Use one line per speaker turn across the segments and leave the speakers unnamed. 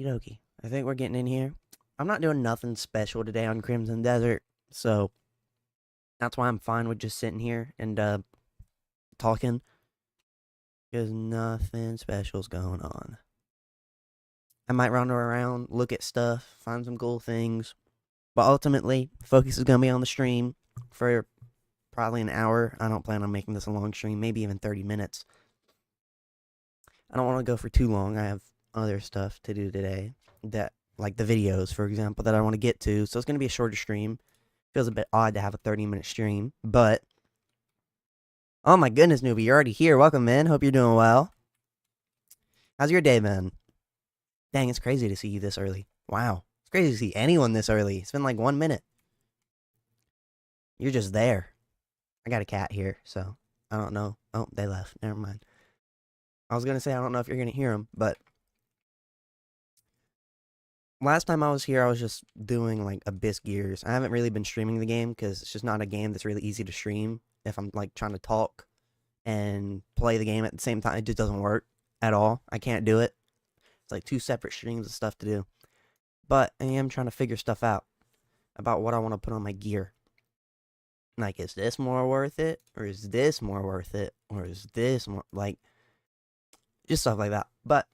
Okie. I think we're getting in here. I'm not doing nothing special today on Crimson Desert, so that's why I'm fine with just sitting here and talking, because nothing special's going on. I might run around, look at stuff, find some cool things, but ultimately, focus is gonna be on the stream for probably an hour. I don't plan on making this a long stream, maybe even 30 minutes. I don't want to go for too long. I have other stuff to do today that, like the videos, for example, that I want to get to. So it's going to be a shorter stream. Feels a bit odd to have a 30-minute stream, but oh my goodness, newbie, you're already here. Welcome, man. Hope you're doing well. How's your day been? Dang, it's crazy to see you this early. Wow. It's crazy to see anyone this early. It's been like 1 minute. You're just there. I got a cat here, so I don't know. Oh, they left. Never mind. I was going to say, I don't know if you're going to hear them, but last time I was here, I was just doing like Abyss Gears. I haven't really been streaming the game because it's just not a game that's really easy to stream if I'm like trying to talk and play the game at the same time. It just doesn't work at all. I can't do it. It's like two separate streams of stuff to do. But I am trying to figure stuff out about what I want to put on my gear. Like, is this more worth it? Or is this more worth it? Or is this more, like, just stuff like that. But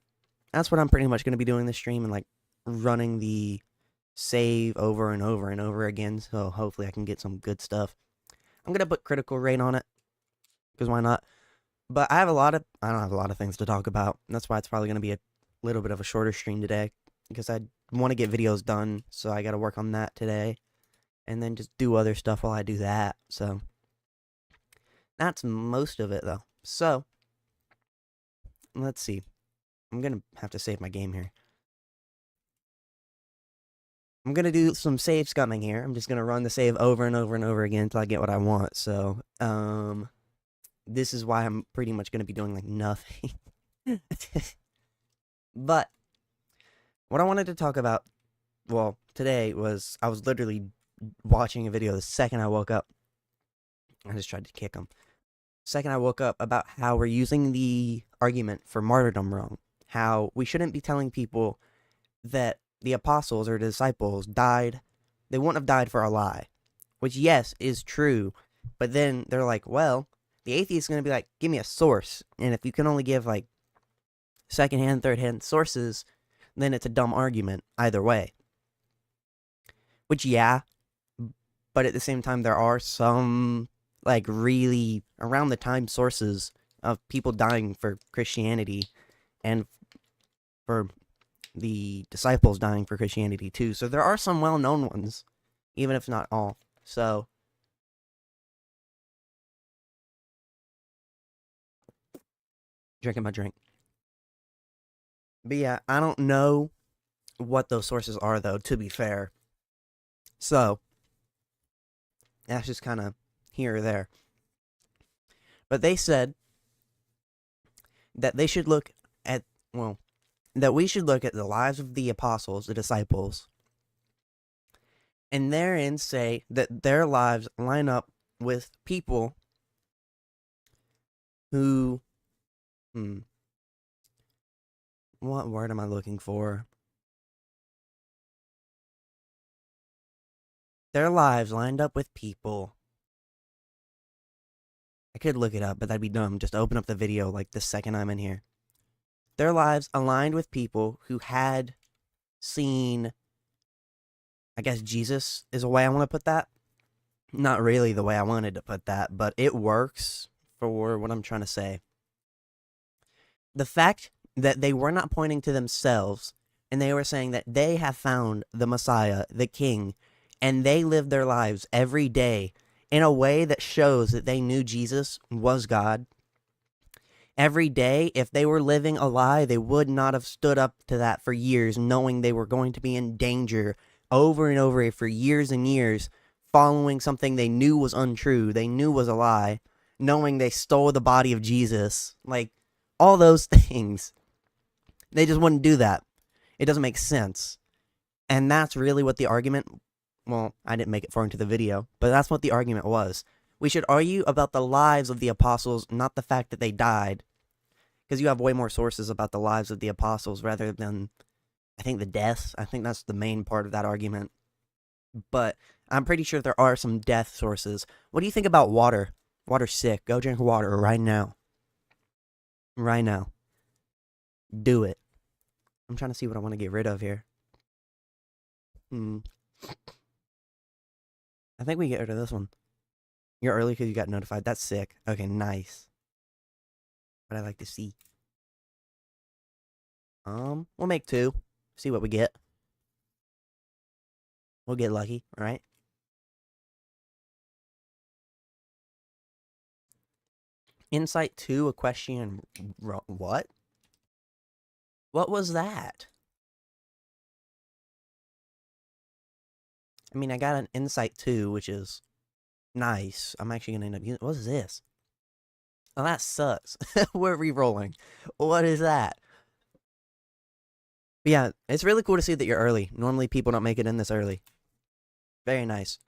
that's what I'm pretty much going to be doing this stream, and like running the save over and over and over again. So hopefully I can get some good stuff. I'm going to put critical rate on it, because why not? But I don't have a lot of things to talk about. That's why it's probably going to be a little bit of a shorter stream today, because I want to get videos done. So I got to work on that today, and then just do other stuff while I do that. So that's most of it though. So let's see. I'm going to have to save my game here. I'm going to do some save scumming here. I'm just going to run the save over and over and over again until I get what I want. So, this is why I'm pretty much going to be doing like nothing. But what I wanted to talk about, well, today was I was literally watching a video the second I woke up. I just tried to kick him. Second I woke up, about how we're using the argument for martyrdom wrong. How we shouldn't be telling people that the apostles or the disciples died. They wouldn't have died for a lie. Which, yes, is true. But then they're like, well, the atheist is going to be like, give me a source. And if you can only give like secondhand, third-hand sources, then it's a dumb argument either way. Which, yeah. But at the same time, there are some like really around the time sources of people dying for Christianity and for the disciples dying for Christianity too. So there are some well-known ones, even if not all. So drinking my drink. But yeah, I don't know what those sources are though, to be fair. So that's just kind of here or there. But they said that they should look at, well, that we should look at the lives of the apostles, the disciples, and therein say that their lives line up with people who, what word am I looking for? Their lives lined up with people. I could look it up, but that'd be dumb. Just open up the video like the second I'm in here. Their lives aligned with people who had seen, I guess Jesus is a way I want to put that. Not really the way I wanted to put that, but it works for what I'm trying to say. The fact that they were not pointing to themselves, and they were saying that they have found the Messiah, the King, and they lived their lives every day in a way that shows that they knew Jesus was God. Every day, if they were living a lie, they would not have stood up to that for years, knowing they were going to be in danger over and over for years and years, following something they knew was untrue, they knew was a lie, knowing they stole the body of Jesus. Like, all those things. They just wouldn't do that. It doesn't make sense. And that's really what the argument, well, I didn't make it far into the video, but that's what the argument was. We should argue about the lives of the apostles, not the fact that they died. Because you have way more sources about the lives of the apostles rather than I think the deaths. I think that's the main part of that argument. But I'm pretty sure there are some death sources. What do you think about water? Water's sick. Go drink water right now. Right now. Do it. I'm trying to see what I want to get rid of here. Hmm. I think we get rid of this one. You're early because you got notified. That's sick. Okay, nice. What I like to see. We'll make 2. See what we get. We'll get lucky, right? Insight 2, a question. What? What was that? I mean, I got an insight 2, which is nice. I'm actually gonna end up using. What is this? Oh, that sucks. We're re-rolling. What is that? But yeah, it's really cool to see that you're early. Normally, people don't make it in this early. Very nice.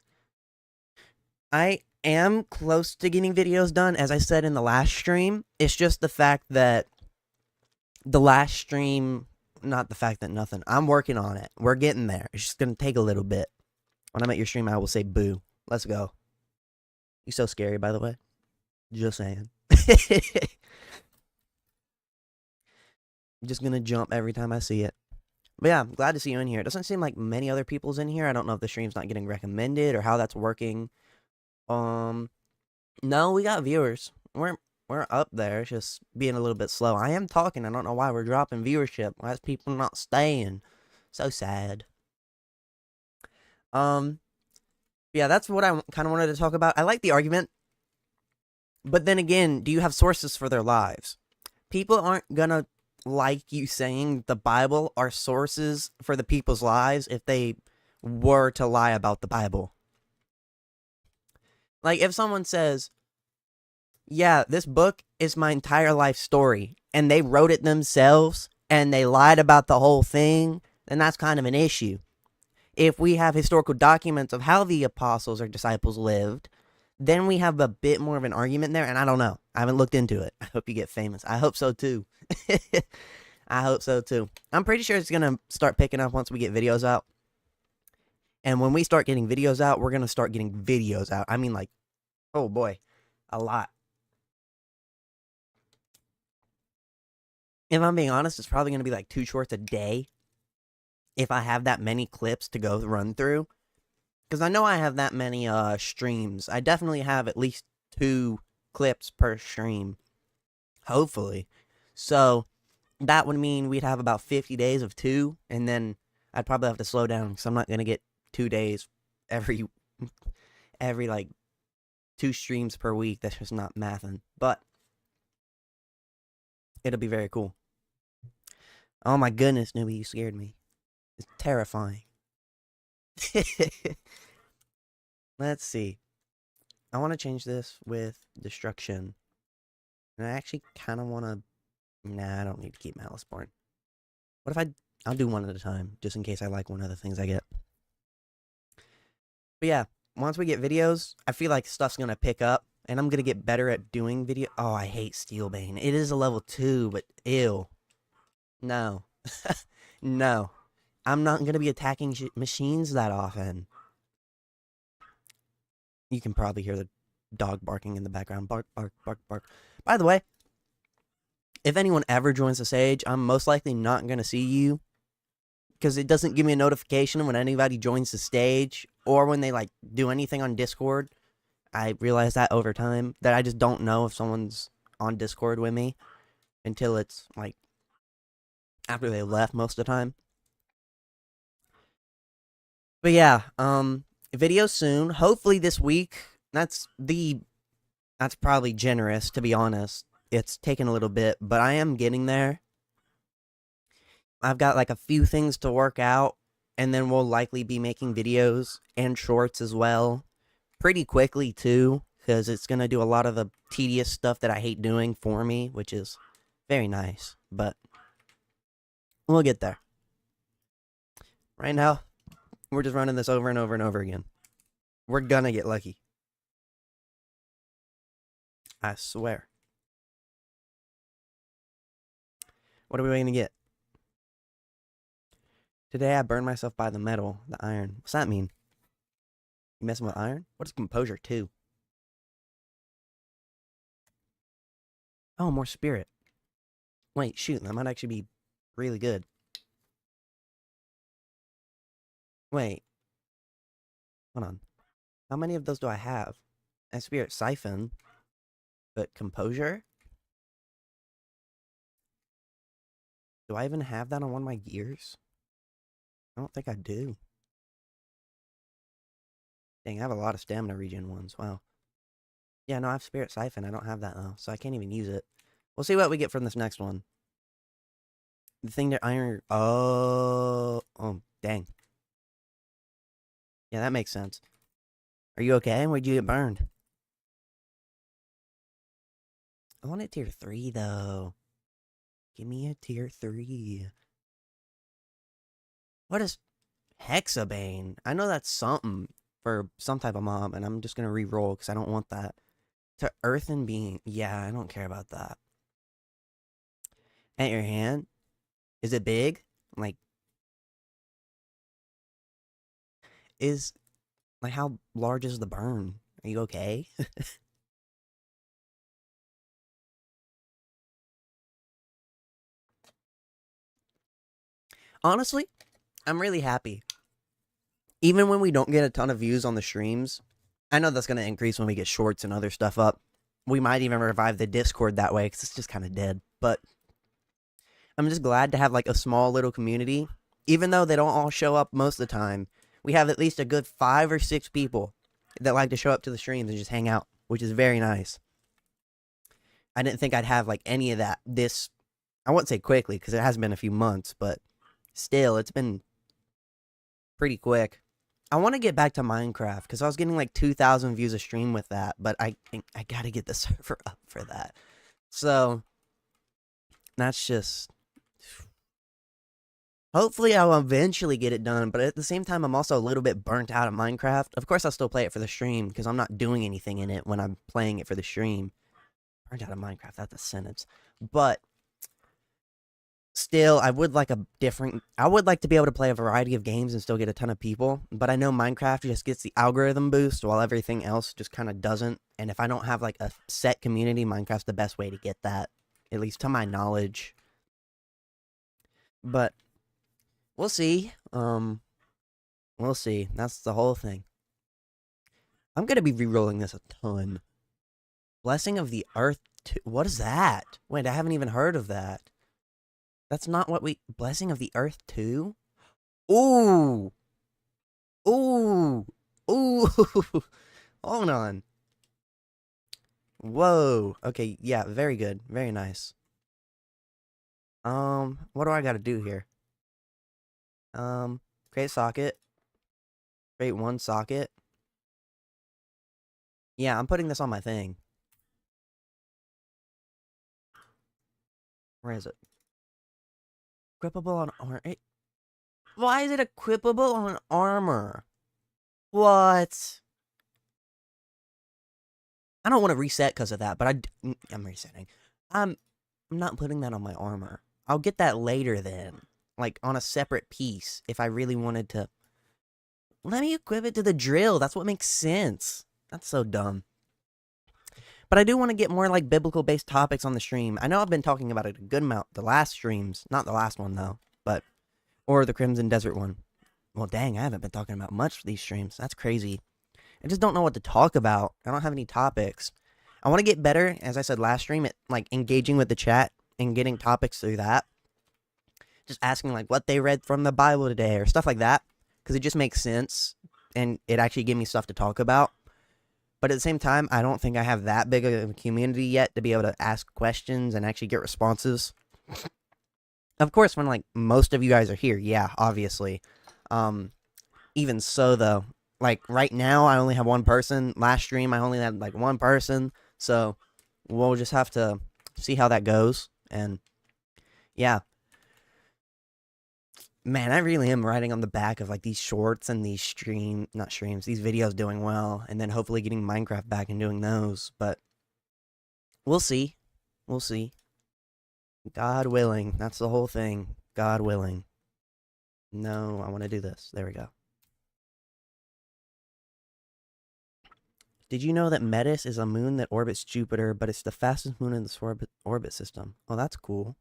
I am close to getting videos done, as I said in the last stream. It's just the fact that the last stream, not the fact that nothing. I'm working on it. We're getting there. It's just gonna take a little bit. When I'm at your stream, I will say boo. Let's go. You're so scary, by the way. Just saying. Just gonna jump every time I see it. But yeah, I'm glad to see you in here. It doesn't seem like many other people's in here. I don't know if the stream's not getting recommended or how that's working. No, we got viewers. We're up there. It's just being a little bit slow. I am talking. I don't know why we're dropping viewership. Why is people not staying? So sad. Yeah, that's what I kind of wanted to talk about. I like the argument. But then again, do you have sources for their lives? People aren't gonna like you saying the Bible are sources for the people's lives if they were to lie about the Bible. Like, if someone says, yeah, this book is my entire life story, and they wrote it themselves, and they lied about the whole thing, then that's kind of an issue. If we have historical documents of how the apostles or disciples lived, then we have a bit more of an argument there, and I don't know. I haven't looked into it. I hope you get famous. I hope so, too. I hope so, too. I'm pretty sure it's going to start picking up once we get videos out. And when we start getting videos out, we're going to start getting videos out. I mean, like, oh, boy, a lot. If I'm being honest, it's probably going to be like 2 shorts a day if I have that many clips to go run through. Because I know I have that many streams. I definitely have at least 2 clips per stream. Hopefully. So that would mean we'd have about 50 days of 2, and then I'd probably have to slow down because I'm not going to get 2 days every like 2 streams per week. That's just not mathing. But it'll be very cool. Oh my goodness, newbie, you scared me. It's terrifying. Let's see. I want to change this with destruction. And I actually kind of want to... Nah, I don't need to keep Maliceborn. What if I'll do one at a time, just in case I like one of the things I get. But yeah, once we get videos, I feel like stuff's going to pick up. And I'm going to get better at doing video. Oh, I hate Steelbane. It is a level 2, but ew. No. No. I'm not going to be attacking machines that often. You can probably hear the dog barking in the background. Bark, bark, bark, bark. By the way, if anyone ever joins the stage, I'm most likely not going to see you. Because it doesn't give me a notification when anybody joins the stage. Or when they, like, do anything on Discord. I realize that over time. That I just don't know if someone's on Discord with me. Until it's, like, after they left most of the time. But yeah, video soon. Hopefully this week. That's probably generous, to be honest. It's taken a little bit, but I am getting there. I've got like a few things to work out, and then we'll likely be making videos and shorts as well. Pretty quickly too, because it's gonna do a lot of the tedious stuff that I hate doing for me, which is very nice. But we'll get there. Right now, we're just running this over and over and over again. We're gonna get lucky. I swear. What are we going to get? Today I burned myself by the metal, the iron. What's that mean? You messing with iron? What is composure 2? Oh, more spirit. Wait, shoot, that might actually be really good. Wait, hold on. How many of those do I have? And spirit siphon, but composure? Do I even have that on one of my gears? I don't think I do. Dang, I have a lot of stamina regen ones. Wow. Yeah, no, I have spirit siphon. I don't have that though, so I can't even use it. We'll see what we get from this next one. The thing that iron. Oh, dang. Yeah, that makes sense. Are you okay? Where'd you get burned? I want a tier 3 though. Give me a tier 3. What is Hexabane? I know that's something for some type of mob, and I'm just gonna re-roll because I don't want that. To Earth and Being. Yeah, I don't care about that. At your hand? Is it big? Like, is, like, how large is the burn? Are you okay? Honestly, I'm really happy. Even when we don't get a ton of views on the streams, I know that's going to increase when we get shorts and other stuff up. We might even revive the Discord that way because it's just kind of dead. But I'm just glad to have like a small little community. Even though they don't all show up most of the time, we have at least a good 5 or 6 people that like to show up to the streams and just hang out, which is very nice. I didn't think I'd have like any of that this, I wouldn't say quickly because it has been a few months, but still, it's been pretty quick. I want to get back to Minecraft because I was getting like 2,000 views a stream with that, but I got to get the server up for that. So that's just, hopefully I'll eventually get it done, but at the same time, I'm also a little bit burnt out of Minecraft. Of course, I'll still play it for the stream because I'm not doing anything in it when I'm playing it for the stream. Burnt out of Minecraft, that's a sentence. But still, I would like to be able to play a variety of games and still get a ton of people, but I know Minecraft just gets the algorithm boost while everything else just kind of doesn't, and if I don't have like a set community, Minecraft's the best way to get that, at least to my knowledge. But we'll see. We'll see. That's the whole thing. I'm gonna be re-rolling this a ton. Blessing of the Earth. What is that? Wait, I haven't even heard of that. That's not what we... Blessing of the Earth 2? Ooh! Ooh! Ooh! Hold on. Whoa. Okay, yeah, very good. Very nice. What do I gotta do here? Create socket. Create one socket. Yeah, I'm putting this on my thing. Where is it? Equipable on armor. Why is it equipable on armor? What? I don't want to reset because of that, but I'm resetting. I'm not putting that on my armor. I'll get that later then. Like, on a separate piece, if I really wanted to. Let me equip it to the drill. That's what makes sense. That's so dumb. But I do want to get more, like, biblical-based topics on the stream. I know I've been talking about it a good amount the last streams. Not the last one, though. But, or the Crimson Desert one. Well, dang, I haven't been talking about much for these streams. That's crazy. I just don't know what to talk about. I don't have any topics. I want to get better, as I said last stream, at, like, engaging with the chat and getting topics through that. Just asking, like, what they read from the Bible today or stuff like that. Because it just makes sense, and it actually gave me stuff to talk about. But at the same time, I don't think I have that big of a community yet to be able to ask questions and actually get responses. Of course, when, like, most of you guys are here, yeah, obviously. Even so, though, like, right now, I only have one person. Last stream, I only had, like, one person. So, we'll just have to see how that goes. And, yeah. Man, I really am riding on the back of, like, these shorts and these these videos doing well. And then hopefully getting Minecraft back and doing those. But, we'll see. We'll see. God willing. That's the whole thing. God willing. No, I want to do this. There we go. Did you know that Metis is a moon that orbits Jupiter, but it's the fastest moon in the orbit system? Oh, that's cool.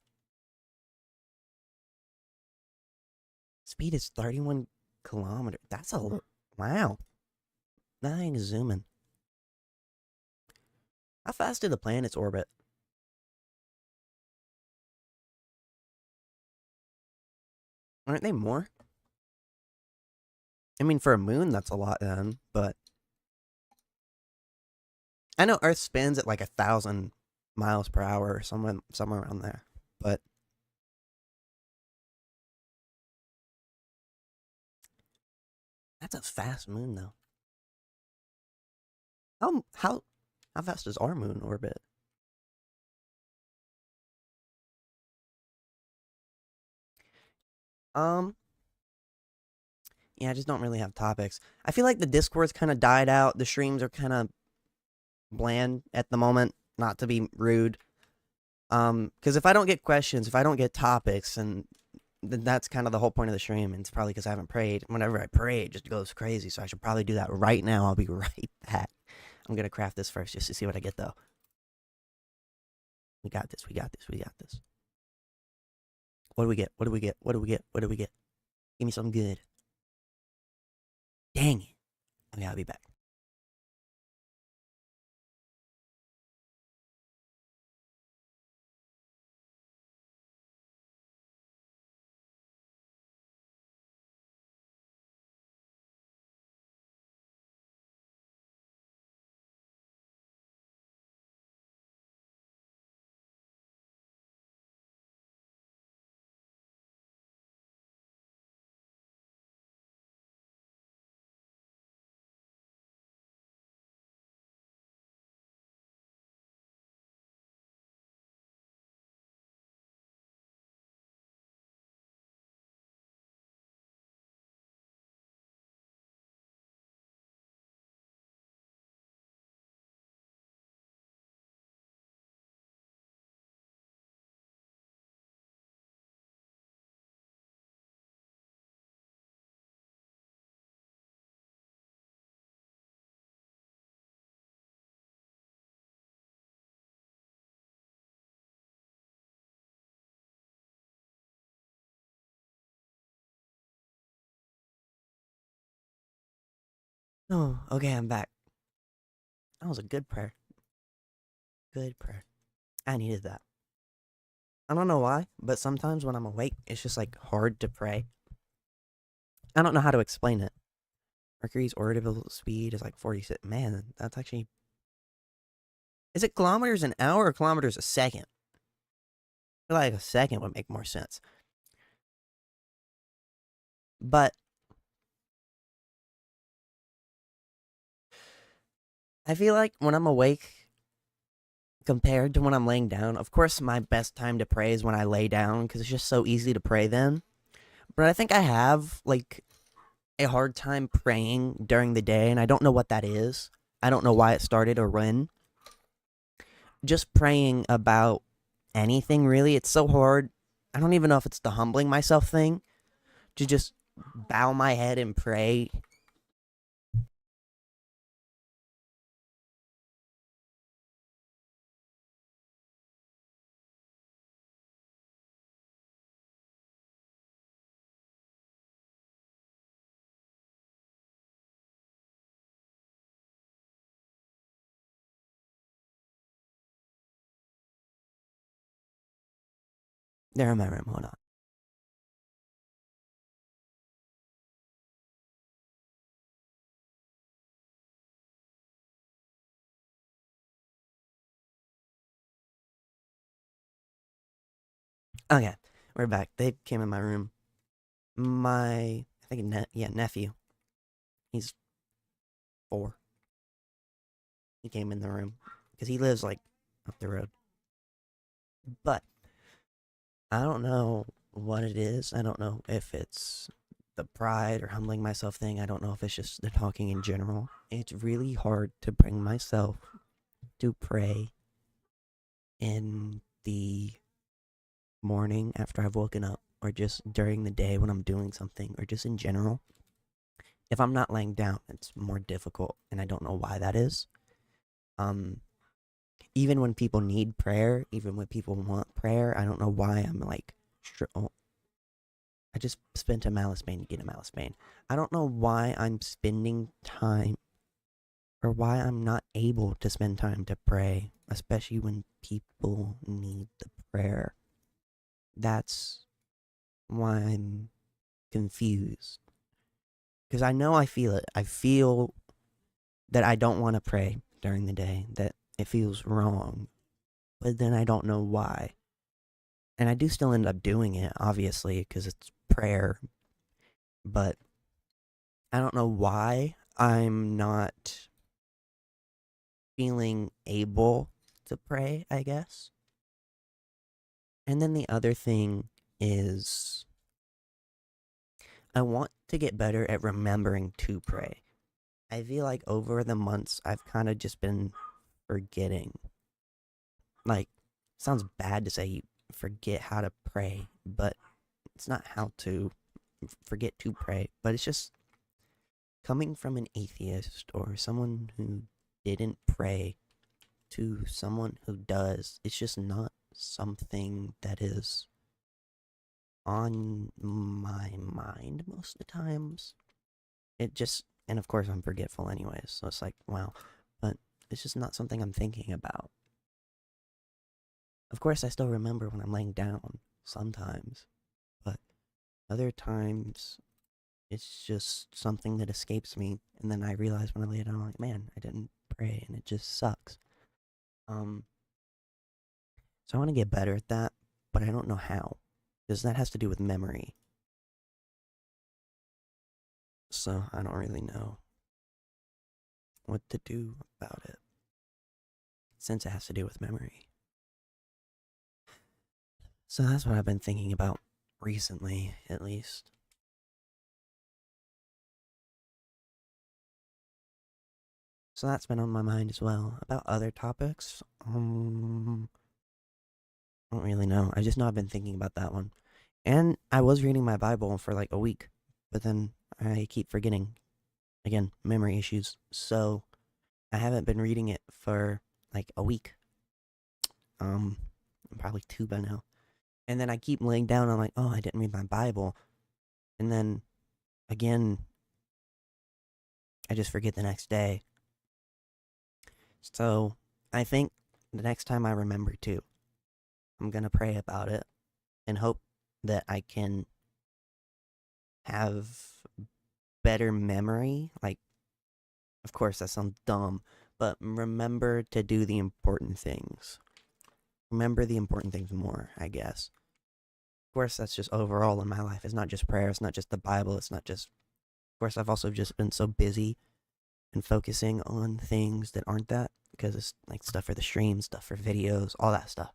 Speed is 31 kilometers. That's a lot. Wow. That thing is zooming. How fast do the planets orbit? Aren't they more? I mean, for a moon, that's a lot then, but I know Earth spins at like 1,000 miles per hour or somewhere around there. But that's a fast moon, though. How how how fast does our moon orbit? Um, yeah, I just don't really have topics. I feel like the Discord's kind of died out. The streams are kind of bland at the moment. Not to be rude. Because if I don't get questions, if I don't get topics, and then that's kind of the whole point of the stream. And it's probably because I haven't prayed. Whenever I pray, it just goes crazy. So I should probably do that right now. I'll be right back. I'm gonna craft this first just to see what I get though. We got this. We got this. We got this. What do we get? What do we get? What do we get? What do we get? Give me something good. Dang it. Okay, I'll be back. Oh, okay, I'm back. That was a good prayer. Good prayer. I needed that. I don't know why, but sometimes when I'm awake, it's just like hard to pray. I don't know how to explain it. Mercury's orbital speed is like 46. Man, that's actually. Is it kilometers an hour or kilometers a second? I feel like a second would make more sense. But I feel like when I'm awake, compared to when I'm laying down, of course, my best time to pray is when I lay down because it's just so easy to pray then. But I think I have like a hard time praying during the day, and I don't know what that is. I don't know why it started or when. Just praying about anything, really. It's so hard. I don't even know if it's the humbling myself thing to just bow my head and pray. There in my room. Hold on. Okay, we're back. They came in my room. I think, nephew. He's 4. He came in the room because he lives like up the road. But I don't know what it is. I don't know if it's the pride or humbling myself thing. I don't know if it's just the talking in general. It's really hard to bring myself to pray in the morning after I've woken up. or just during the day when I'm doing something, or just in general. If I'm not laying down, it's more difficult, and I don't know why that is. Um, Even when people need prayer, even when people want prayer, I don't know why I'm like, oh, I just spent a malice bane to get a malice bane. I don't know why I'm spending time, or why I'm not able to spend time to pray, especially when people need the prayer. That's why I'm confused. Because I know I feel it. I feel that I don't want to pray during the day, that it feels wrong, but then I don't know why. And I do still end up doing it, obviously, because it's prayer, but I don't know why I'm not feeling able to pray, I guess. And then the other thing is, I want to get better at remembering to pray. I feel like over the months, I've kind of just been forgetting. Like, sounds bad to say you forget how to pray, but it's not how to forget to pray, but it's just coming from an atheist or someone who didn't pray to someone who does. It's just not something that is on my mind most of the times. It just, and of course I'm forgetful anyways, so it's like, wow, but it's just not something I'm thinking about. Of course I still remember when I'm laying down sometimes, but other times it's just something that escapes me, and then I realize when I lay down, I'm like, man, I didn't pray, and it just sucks. Um, so I want to get better at that, but I don't know how, because that has to do with memory. So I don't really know what to do about it, since it has to do with memory. So that's what I've been thinking about recently, at least. So that's been on my mind as well. About other topics, I don't really know. I just know I've been thinking about that one. And I was reading my Bible for like a week, but then I keep forgetting. Again, memory issues. So I haven't been reading it for like a week. Um, Probably two by now. And then I keep laying down. I'm like, oh, I didn't read my Bible. And then again, I just forget the next day. So I think the next time I remember to, I'm gonna pray about it and hope that I can have better memory. Like, of course, that sounds dumb, but remember to do the important things. Remember the important things more, I guess. Of course, that's just overall in my life. It's not just prayer, it's not just the Bible, it's not just. Of course, I've also just been so busy and focusing on things that aren't that, because it's like stuff for the stream, stuff for videos, all that stuff.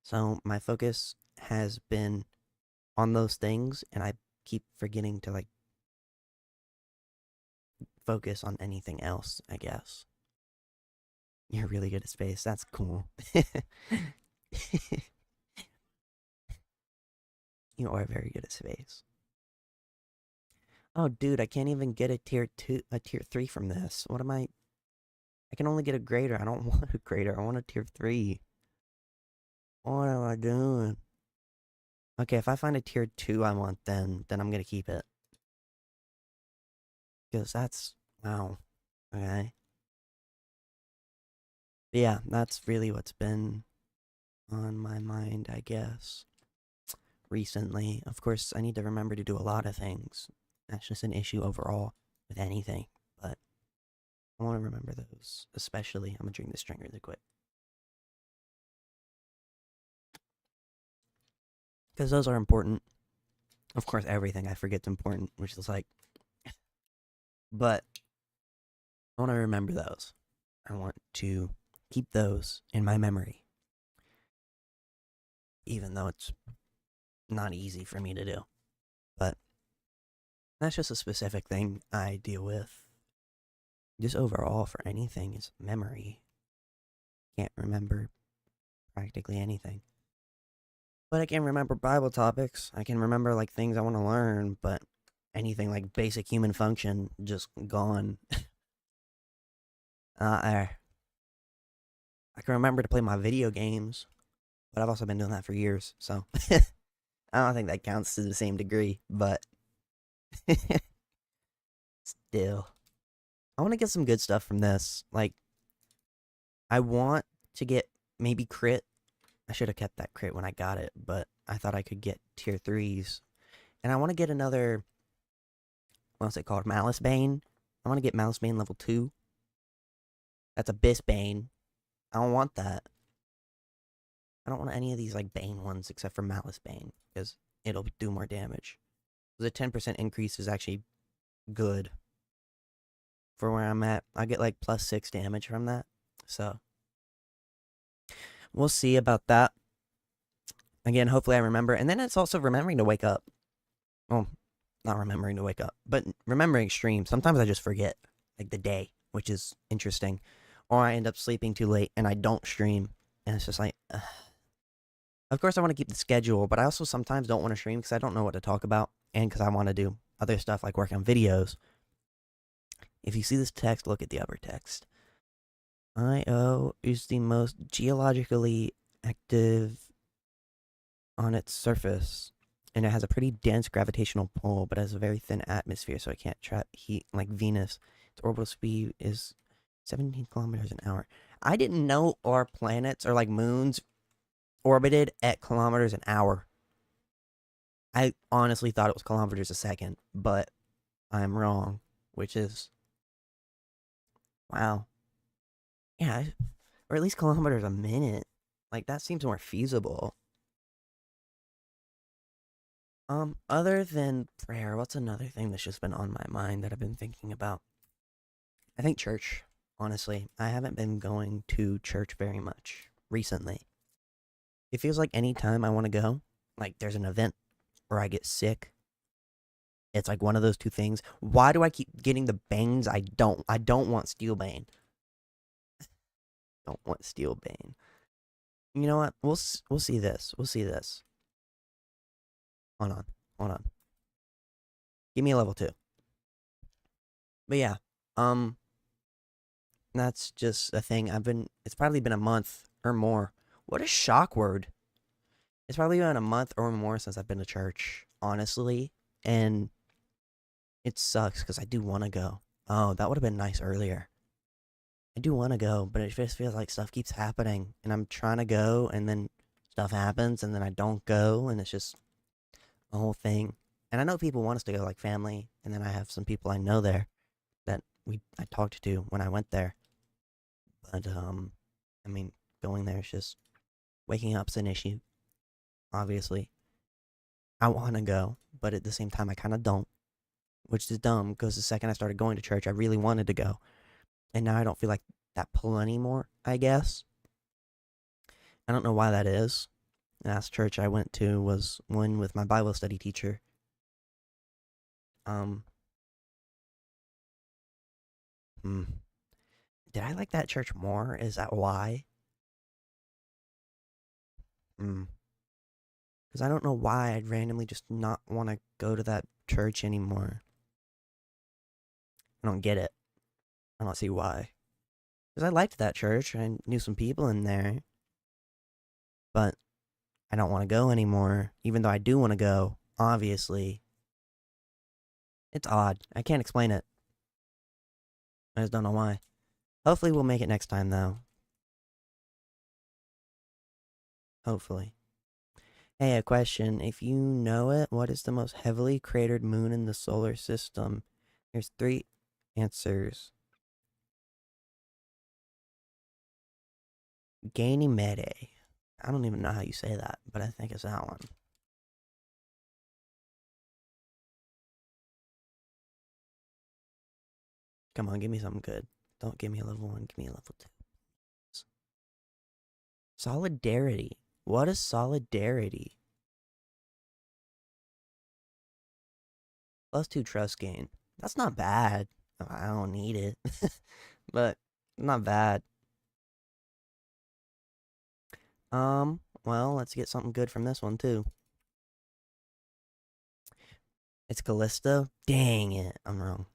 So my focus has been on those things, and I keep forgetting to like focus on anything else, I guess. You're really good at space. That's cool. You are very good at space. Oh, dude, I can't even get a tier 3 from this. What am I? I can only get a grader. I don't want a grader. I want a tier 3. What am I doing? Okay, if I find a tier 2 I want, then I'm gonna keep it. Because that's, wow. Okay. But yeah, that's really what's been on my mind, I guess, recently. Of course, I need to remember to do a lot of things. That's just an issue overall with anything. But I want to remember those, especially. I'm gonna drink this drink really quick. Because those are important. Of course, everything I forget's important, which is like, but I want to remember those. I want to keep those in my memory, even though it's not easy for me to do. But that's just a specific thing I deal with. Just overall, for anything, is memory. Can't remember practically anything. But I can remember Bible topics. I can remember like things I want to learn, but anything like basic human function just gone. I can remember to play my video games, but I've also been doing that for years, so I don't think that counts to the same degree. But still, I want to get some good stuff from this. Like, I want to get maybe crit. I should have kept that crit when I got it, but I thought I could get tier 3s. And I want to get another, what's it called? Malice Bane. I want to get Malice Bane level 2. That's Abyss Bane. I don't want that. I don't want any of these like Bane ones except for Malice Bane because it'll do more damage. The 10% increase is actually good for where I'm at. I get like plus 6 damage from that. So we'll see about that. Again, hopefully I remember. And then it's also remembering to wake up. Well, not remembering to wake up, but remembering stream. Sometimes I just forget, like the day, which is interesting. Or I end up sleeping too late and I don't stream. And it's just like, of course I want to keep the schedule, but I also sometimes don't want to stream because I don't know what to talk about. And because I want to do other stuff like work on videos. If you see this text, look at the upper text. Io is the most geologically active on its surface, and it has a pretty dense gravitational pull, but has a very thin atmosphere, so it can't trap heat like Venus. Its orbital speed is 17 kilometers an hour. I didn't know our planets or like moons orbited at kilometers an hour. I honestly thought it was kilometers a second, but I'm wrong, which is wow. Yeah, or at least kilometers a minute. Like that seems more feasible. Other than prayer, what's another thing that's just been on my mind that I've been thinking about? I think church, honestly. I haven't been going to church very much recently. It feels like any time I want to go, like there's an event or I get sick. It's like one of those two things. Why do I keep getting the banes? I don't want steel bane. Don't want steel bane. You know what? We'll see this. We'll see this. Hold on. Hold on. Give me a level 2. But yeah. Um That's just a thing. It's probably been a month or more. What a shock word. It's probably been a month or more since I've been to church, honestly. And it sucks because I do want to go. Oh, that would have been nice earlier. I do want to go, but it just feels like stuff keeps happening. And I'm trying to go, and then stuff happens, and then I don't go, and it's just a whole thing. And I know people want us to go, like family, and then I have some people I know there that I talked to when I went there. But I mean, going there is just waking up's an issue. Obviously, I want to go, but at the same time, I kind of don't, which is dumb because the second I started going to church, I really wanted to go, and now I don't feel like that pull anymore. I guess I don't know why that is. The last church I went to was one with my Bible study teacher. Um, hmm. Did I like that church more? Is that why? Hmm. Because I don't know why I'd randomly just not want to go to that church anymore. I don't get it. I don't see why. Because I liked that church. I knew some people in there. But I don't want to go anymore. Even though I do want to go, obviously. It's odd. I can't explain it. I just don't know why. Hopefully we'll make it next time, though. Hopefully. Hey, a question. If you know it, what is the most heavily cratered moon in the solar system? There's 3 answers. Ganymede. I don't even know how you say that, but I think it's that one. Come on, give me something good. Don't give me a level 1, give me a level 2. Solidarity. What is solidarity? +2 trust gain. That's not bad. I don't need it. But not bad. Well, let's get something good from this one, too. It's Callisto? Dang it. I'm wrong.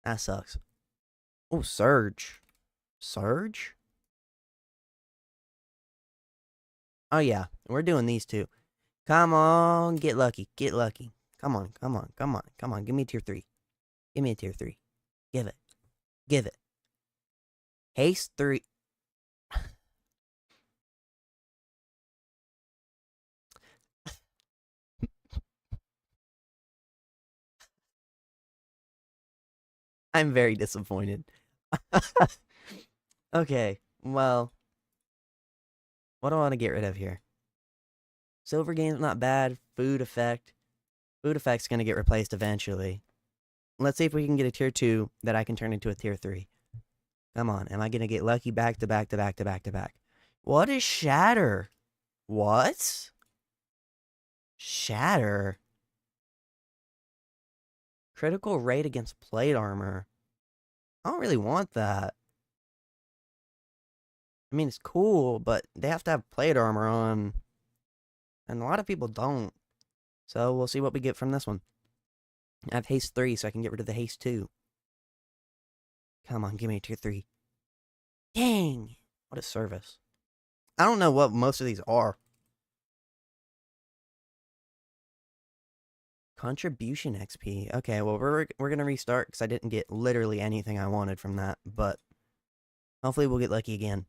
That sucks. Oh, Surge. Surge? Oh, yeah. We're doing these two. Come on. Get lucky. Get lucky. Come on. Come on. Come on. Come on. Give me a tier 3. Give me a tier 3. Give it. Give it. Haste 3. I'm very disappointed. Okay. Well, what do I want to get rid of here? Silver game's not bad. Food effect. Food effect's going to get replaced eventually. Let's see if we can get a tier 2 that I can turn into a tier 3. Come on. Am I going to get lucky back to back to back to back to back? What is Shatter? What? Shatter? Critical rate against plate armor. I don't really want that. I mean, it's cool, but they have to have plate armor on. And a lot of people don't. So we'll see what we get from this one. I have haste 3, so I can get rid of the haste 2. Come on, give me a tier 3. Dang! What a service. I don't know what most of these are. Contribution XP. Okay, well, we're going to restart because I didn't get literally anything I wanted from that. But hopefully we'll get lucky again.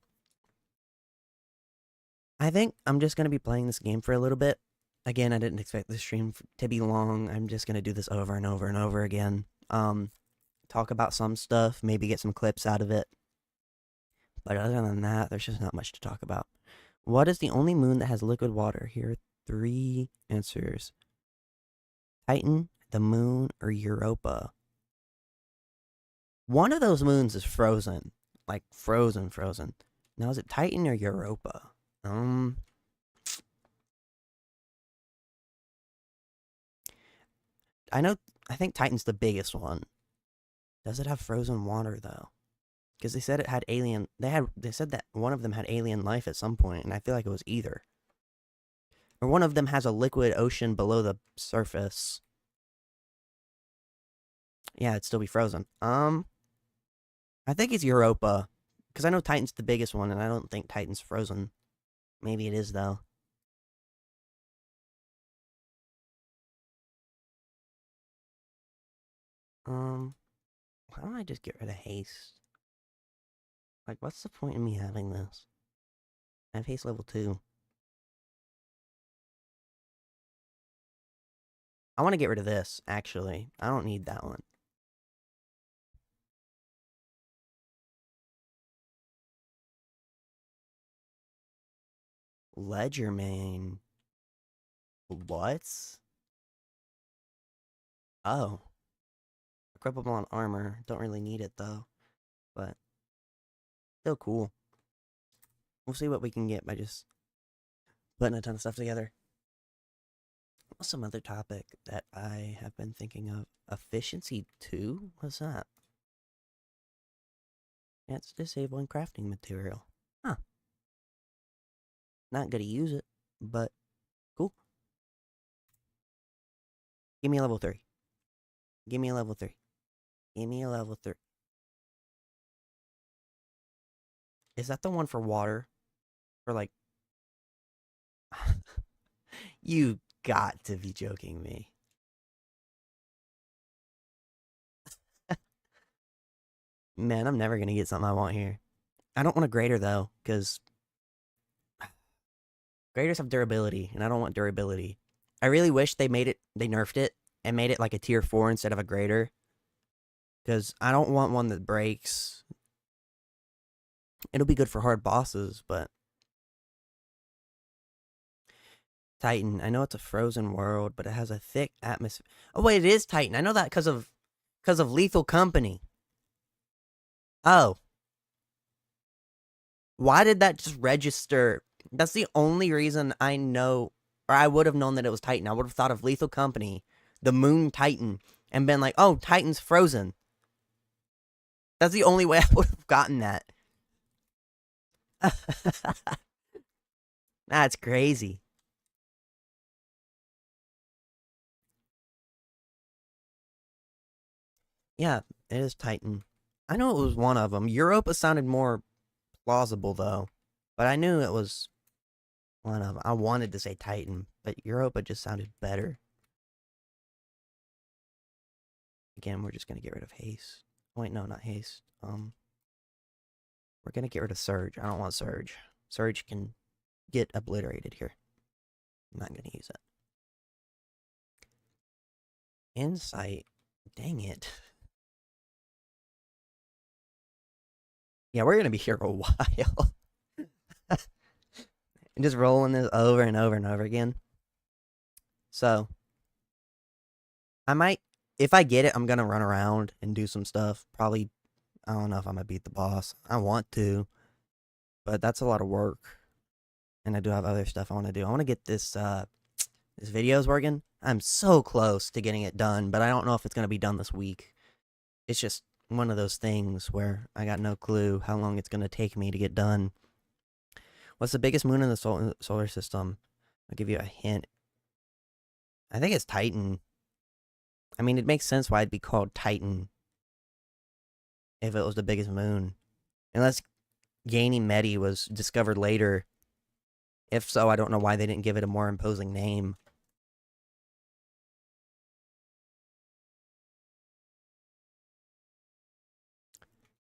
I think I'm just going to be playing this game for a little bit. Again, I didn't expect this stream to be long. I'm just going to do this over and over and over again. Talk about some stuff, maybe get some clips out of it. But other than that, there's just not much to talk about. What is the only moon that has liquid water? Here are 3 answers. Titan, the moon, or Europa. One of those moons is frozen. Like, frozen. Now, is it Titan or Europa? I think Titan's the biggest one. Does it have frozen water, though? Because they said it had alien... They said that one of them had alien life at some point, and I feel like it was either. Or one of them has a liquid ocean below the surface. Yeah, it'd still be frozen. I think it's Europa. Because I know Titan's the biggest one, and I don't think Titan's frozen. Maybe it is, though. Why don't I just get rid of haste? Like, what's the point in me having this? I have haste level 2. I want to get rid of this, actually. I don't need that one. Ledger main. What? Oh. Equipable on armor. Don't really need it, though. But still cool. We'll see what we can get by just putting a ton of stuff together. What's some other topic that I have been thinking of? Efficiency 2? What's that? It's disabling crafting material. Huh. Not gonna use it, but cool. Give me a level 3. Give me a level 3. Give me a level 3. Is that the one for water? For like... You got to be joking me. Man, I'm never gonna get something I want here. I don't want a grater, though, because... Graders have durability, and I don't want durability. I really wish they nerfed it, and made it like a tier 4 instead of a grater. Because I don't want one that breaks. It'll be good for hard bosses, but... Titan. I know it's a frozen world, but it has a thick atmosphere. Oh, wait, it is Titan. I know that because of Lethal Company. Oh. Why did that just register? That's the only reason I know, or I would have known that it was Titan. I would have thought of Lethal Company, the Moon Titan, and been like, oh, Titan's frozen. That's the only way I would have gotten that. That's crazy. Yeah, it is Titan. I know it was one of them. Europa sounded more plausible though, but I knew it was one of them. I wanted to say Titan, but Europa just sounded better. Again, we're just gonna get rid of haste. Wait, no, not haste. We're gonna get rid of Surge. I don't want Surge. Surge can get obliterated here. I'm not gonna use it. Insight. Dang it. Yeah, we're gonna be here a while. And just rolling this over and over and over again. So I might, if I get it, I'm gonna run around and do some stuff. Probably, I don't know if I'm gonna beat the boss. I want to, but that's a lot of work, and I do have other stuff I want to do. I want to get this video's working. I'm so close to getting it done, but I don't know if it's gonna be done this week. It's just one of those things where I got no clue how long it's gonna take me to get done. What's the biggest moon in the solar system? I'll give you a hint. I think it's Titan. I mean, it makes sense why it'd be called Titan if it was the biggest moon. Unless Ganymede was discovered later. If so, I don't know why they didn't give it a more imposing name.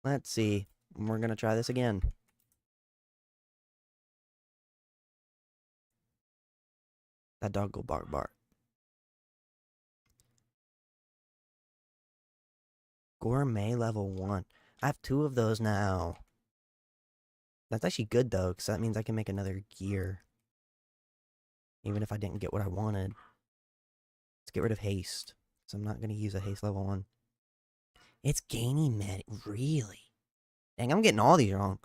Let's see. We're going to try this again. That dog go bark bark. Gourmet level 1. I have 2 of those now. That's actually good though, because that means I can make another gear. Even if I didn't get what I wanted. Let's get rid of haste. So I'm not going to use a haste level 1. It's Ganymede. Really? Dang, I'm getting all these wrong.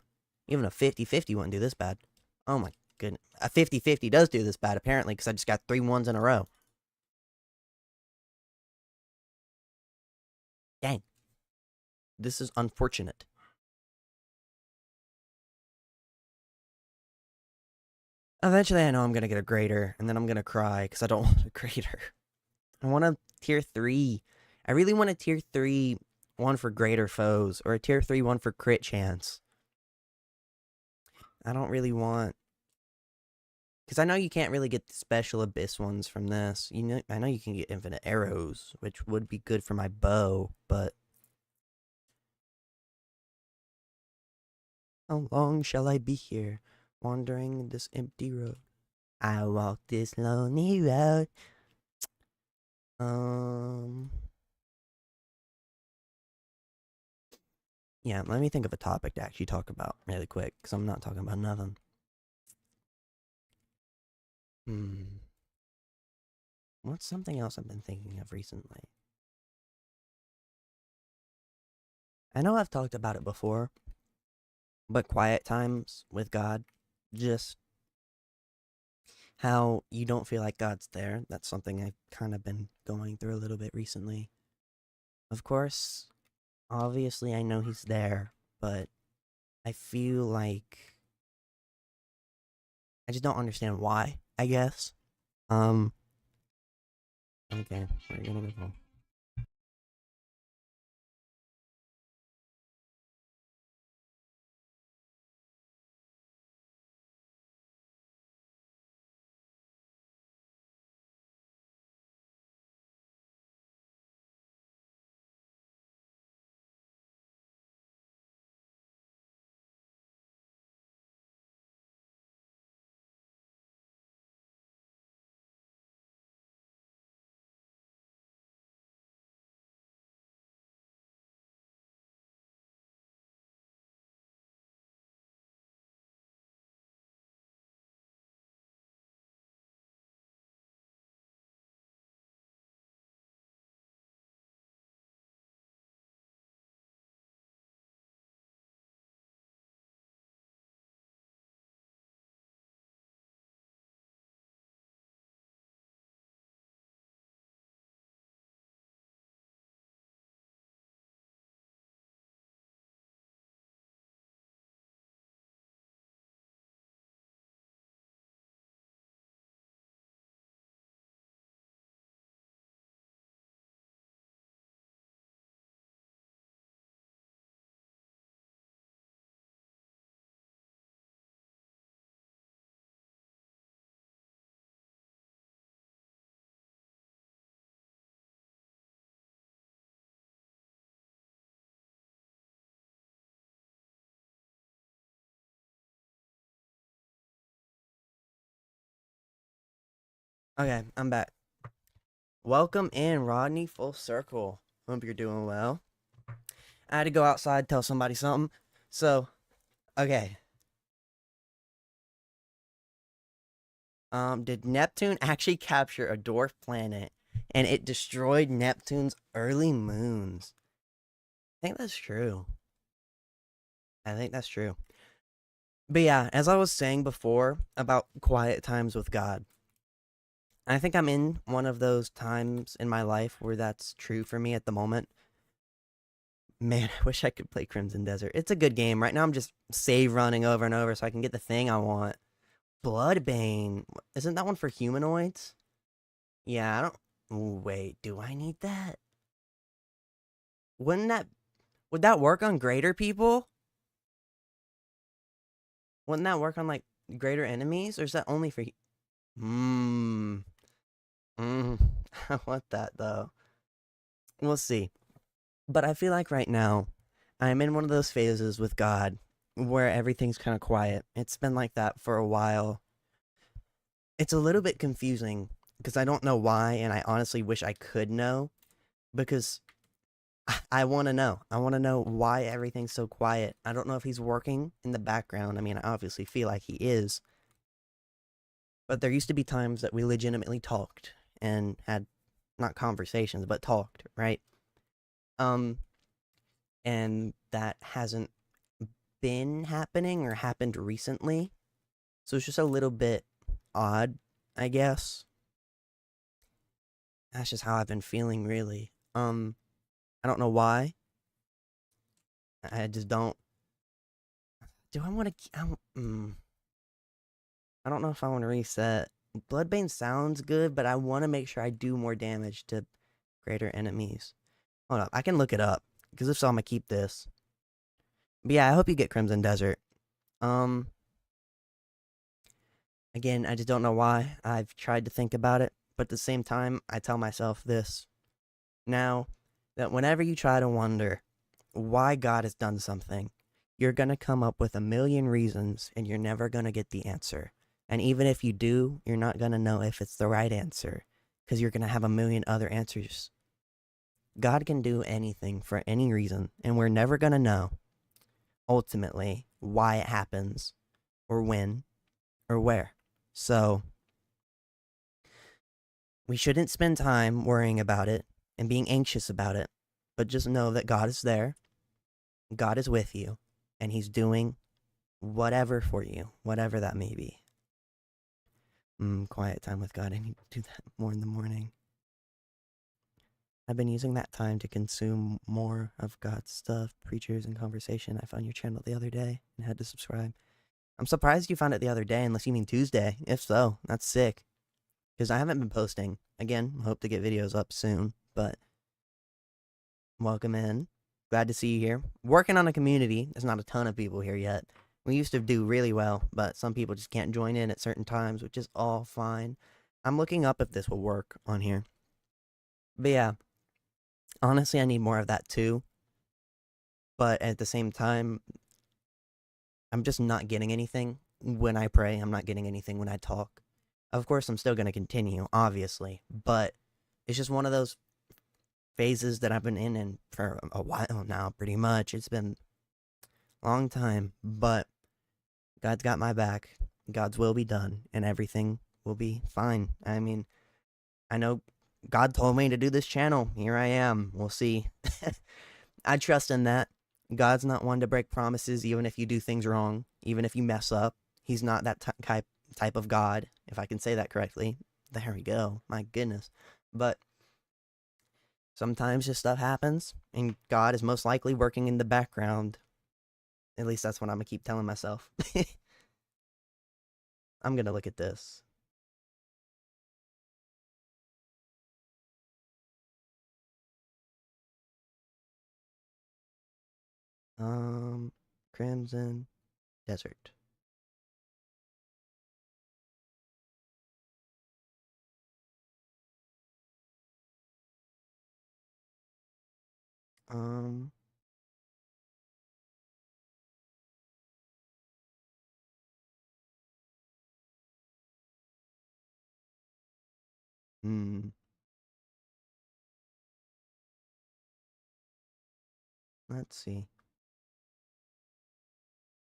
Even a 50-50 wouldn't do this bad. Oh my goodness. A 50-50 does do this bad, apparently, because I just got 3 ones in a row. Dang. This is unfortunate. Eventually, I know I'm going to get a greater, and then I'm going to cry because I don't want a greater. I want a tier 3. I really want a tier 3 one for greater foes, or a tier 3 one for crit chance. I don't really want... Because I know you can't really get the special abyss ones from this. I know you can get infinite arrows, which would be good for my bow, but... How long shall I be here, wandering this empty road? I walk this lonely road. Yeah, let me think of a topic to actually talk about really quick, because I'm not talking about nothing. What's something else I've been thinking of recently? I know I've talked about it before, but quiet times with God, just how you don't feel like God's there. That's something I've kind of been going through a little bit recently. Of course, obviously, I know He's there, but I feel like I just don't understand why, I guess. Okay, we're gonna go. Okay, I'm back. Welcome in, Rodney, full circle. Hope you're doing well. I had to go outside, tell somebody something. So, okay. Did Neptune actually capture a dwarf planet and it destroyed Neptune's early moons? I think that's true. I think that's true. But yeah, as I was saying before about quiet times with God, I think I'm in one of those times in my life where that's true for me at the moment. Man, I wish I could play Crimson Desert. It's a good game. Right now I'm just save running over and over so I can get the thing I want. Bloodbane. Isn't that one for humanoids? Yeah, I don't. Wait, do I need that? Wouldn't that. Would that work on greater people? Wouldn't that work on, like, greater enemies? Or is that only for. Hmm. Mm, I want that, though. We'll see. But I feel like right now, I'm in one of those phases with God where everything's kind of quiet. It's been like that for a while. It's a little bit confusing because I don't know why, and I honestly wish I could know because I want to know. I want to know why everything's so quiet. I don't know if he's working in the background. I mean, I obviously feel like he is, but there used to be times that we legitimately talked and had not conversations, but talked, right? Um, and that hasn't been happening or happened recently. So it's just a little bit odd, I guess. That's just how I've been feeling, really. I don't know why. I just don't. Do I want to? I don't know if I want to reset. Bloodbane sounds good, but I want to make sure I do more damage to greater enemies. Hold up, I can look it up because if so, I'm gonna keep this. But yeah, I hope you get Crimson Desert. Um, Again, I just don't know why. I've tried to think about it, but at the same time, I tell myself this now that whenever you try to wonder why God has done something, you're going to come up with a million reasons and you're never going to get the answer. And even if you do, you're not going to know if it's the right answer because you're going to have a million other answers. God can do anything for any reason, and we're never going to know ultimately why it happens or when or where. So, we shouldn't spend time worrying about it and being anxious about it, but just know that God is there, God is with you, and He's doing whatever for you, whatever that may be. Quiet time with God. I need to do that more in the morning. I've been using that time to consume more of God's stuff, preachers, and conversation. I found your channel the other day and had to subscribe. I'm surprised you found it the other day, unless you mean Tuesday. If so, that's sick. Because I haven't been posting. Again, hope to get videos up soon, but welcome in. Glad to see you here. Working on a community. There's not a ton of people here yet. We used to do really well, but some people just can't join in at certain times, which is all fine. I'm looking up if this will work on here. But yeah, honestly, I need more of that too. But at the same time, I'm just not getting anything when I pray. I'm not getting anything when I talk. Of course, I'm still going to continue, obviously, but it's just one of those phases that I've been in for a while now, pretty much. It's been a long time, but God's got my back. God's will be done, and everything will be fine. I mean, I know God told me to do this channel. Here I am. We'll see. I trust in that. God's not one to break promises, even if you do things wrong, even if you mess up. He's not that type of God, if I can say that correctly. There we go. My goodness. But sometimes just stuff happens, and God is most likely working in the background. At least that's what I'm going to keep telling myself. I'm going to look at this. Um, Crimson Desert. Um, Hmm. Let's see.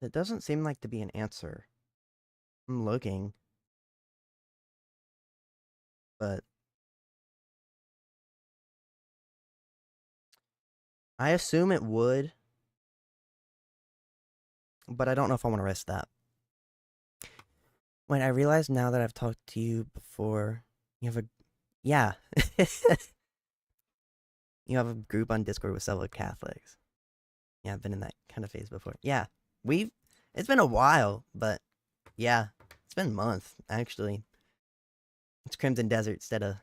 It doesn't seem like to be an answer. I'm looking, but I assume it would, but I don't know if I want to risk that. Wait, I realize now that I've talked to you before, you have a, yeah, you have a group on Discord with several Catholics. Yeah, I've been in that kind of phase before. Yeah, we've, it's been a while, but yeah, it's been months, actually. It's Crimson Desert instead of,